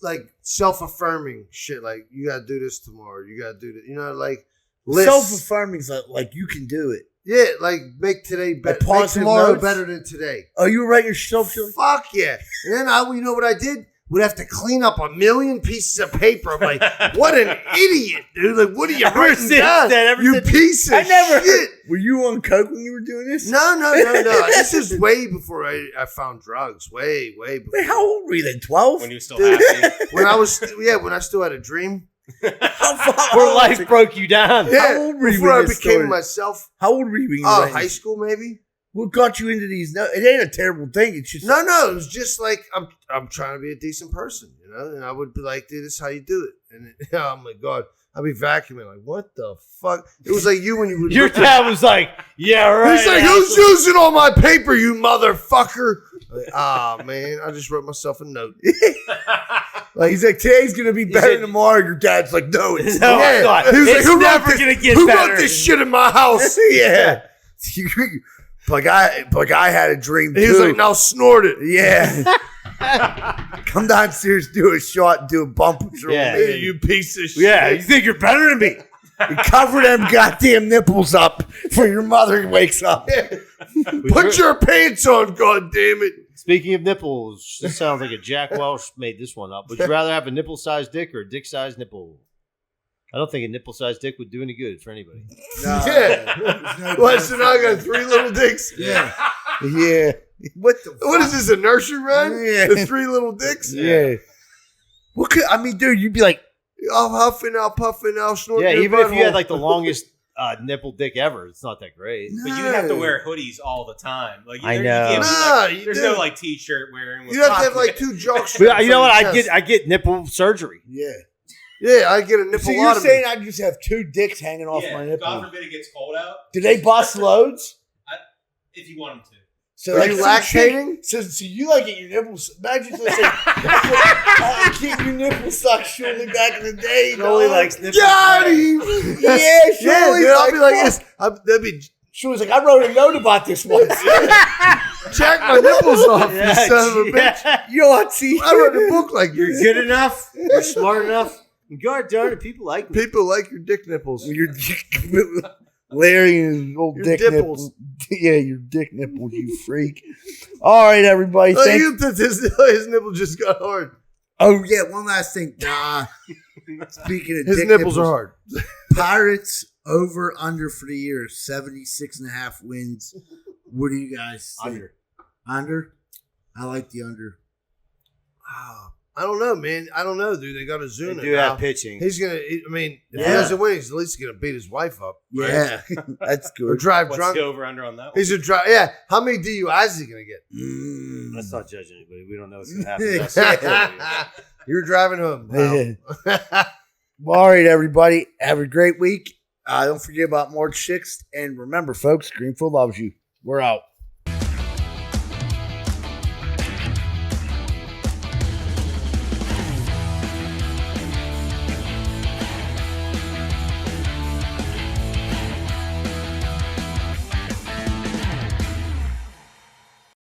S3: like self-affirming shit. Like you gotta do this tomorrow. You gotta do that. You know, like lists.
S2: Self-affirming is like you can do it.
S3: Yeah, like make today better. Make
S2: positive
S3: tomorrow
S2: notes?
S3: better than today.
S2: Oh, you were writing yourself?
S3: Fuck yeah! And then you know what I did? Would have to clean up 1,000,000 pieces of paper. I'm like, what an idiot, dude! Like, what are you
S1: Ever
S3: writing
S1: since
S3: down?
S1: then, ever
S3: You
S1: since-
S3: piece of
S2: I never.
S3: shit.
S2: Were you on coke when you were doing this?
S3: No. This is way before I found drugs. Way before.
S2: Wait, how old were you then? 12?
S8: When you still
S3: Dude.
S8: happy.
S3: When I still had a dream.
S1: Before life broke you down.
S3: Yeah,
S2: old were you
S3: before
S2: when
S3: I
S2: this
S3: became
S2: started?
S3: myself.
S2: How old were you when you were
S3: Oh,
S2: writing
S3: high
S2: this?
S3: school maybe.
S2: What got you into these? No, it ain't a terrible thing. It's just
S3: No, it was just like I'm trying to be a decent person, you know. And I would be like, dude, this is how you do it. And oh my god, I'd be vacuuming like, what the fuck? It was like you when you would.
S1: Your dad was like, yeah, right.
S3: He's like, who's using all my paper, you motherfucker? Like, man, I just wrote myself a note.
S2: like he's like today's gonna be better
S1: said-
S2: than tomorrow. Your dad's like, no, it's
S1: No,
S2: not.
S1: it's not.
S3: He was
S1: It's
S3: like, who
S1: never
S3: wrote this,
S1: gonna get
S3: who
S1: better.
S3: wrote this shit in my house?
S2: Yeah. But I had a dream too.
S3: He was like, now snort it.
S2: Yeah. Come downstairs, do a shot, do a bump patrol.
S1: Yeah.
S3: Hey, you piece of shit.
S1: Yeah, you think you're better than me?
S2: You cover them goddamn nipples up for your mother wakes up.
S3: Put your pants on, God damn it.
S1: Speaking of nipples, this sounds like a Jack Welch made this one up. Would you rather have a nipple-sized dick or a dick-sized nipple? I don't think a nipple-sized dick would do any good for anybody.
S3: Yeah. What, so now I got 3 little dicks?
S2: Yeah. Yeah. What the
S3: What is this, a nursery rhyme?
S2: Yeah.
S3: The 3 little dicks?
S2: Yeah. What could, I mean, dude, you'd be like,
S3: I'll huffing, I'll puffing, I'll snorting.
S1: Yeah,
S3: your
S1: even if you had
S3: butthole.
S1: like the longest nipple dick ever, it's not that great.
S8: But you'd have to wear hoodies all the time. Like
S1: I
S8: you
S1: know.
S8: can't be
S3: Nah,
S8: like,
S3: you
S8: there's
S3: do.
S8: no like t-shirt wearing. With
S3: You have to have
S8: pockets.
S3: like 2 jock
S1: But
S3: straps.
S1: you know
S3: on
S1: what?
S3: your chest.
S1: I get nipple surgery.
S2: yeah.
S3: Yeah, I get a nipple.
S2: So you're saying I just have 2 dicks hanging off
S8: Yeah,
S2: my nipple?
S8: God forbid it gets cold out.
S2: Do they bust loads?
S8: If you want them to.
S2: So
S3: Are you
S2: some
S3: lactating?
S2: chick- So you like it, your nipples? Imagine just like keep your nipples stuck surely back in the day.
S1: Shirley
S2: dog.
S1: likes nipples.
S3: Got him.
S2: Yeah,
S3: Yeah,
S2: Shirley's
S3: dude, I'll be like
S2: fuck.
S3: this. That'd be
S2: She was like, I wrote a note about this once.
S3: jack my nipples off, you son of a bitch.
S2: Yahtzee.
S3: I wrote a book like
S1: You're
S3: this.
S1: good enough. You're smart enough. And God darn it, people like me.
S3: People like your dick nipples.
S2: Your Larry and his old
S3: Your
S2: dick
S3: dipples.
S2: nipples. Yeah, your dick nipples, you freak. All right, everybody.
S3: Oh,
S2: Thank-
S3: you think his nipple just got hard.
S2: Oh, yeah, one last thing. Speaking of
S3: His
S2: dick
S3: nipples are hard.
S2: Pirates over under for the year, 76.5 wins. What do you guys think?
S1: Under.
S2: Under? I like the under.
S3: I don't know, man. I don't know, dude. They got a
S1: They
S3: Zuna
S1: do
S3: now.
S1: have pitching.
S3: He's gonna. I mean, if he
S2: Yeah.
S3: doesn't win, he's at least gonna beat his wife up. right?
S2: Yeah, that's
S3: Or
S2: good.
S3: drive
S8: What's
S3: drunk.
S8: the over under on that one?
S3: He's a drive. Yeah. How many DUIs is he gonna get?
S1: Let's not judge anybody. We don't know what's going to happen. That's
S3: You're driving home. Wow.
S2: Well, all right, everybody. Have a great week. Don't forget about March 6th. And remember, folks, Greenfield loves you. We're out.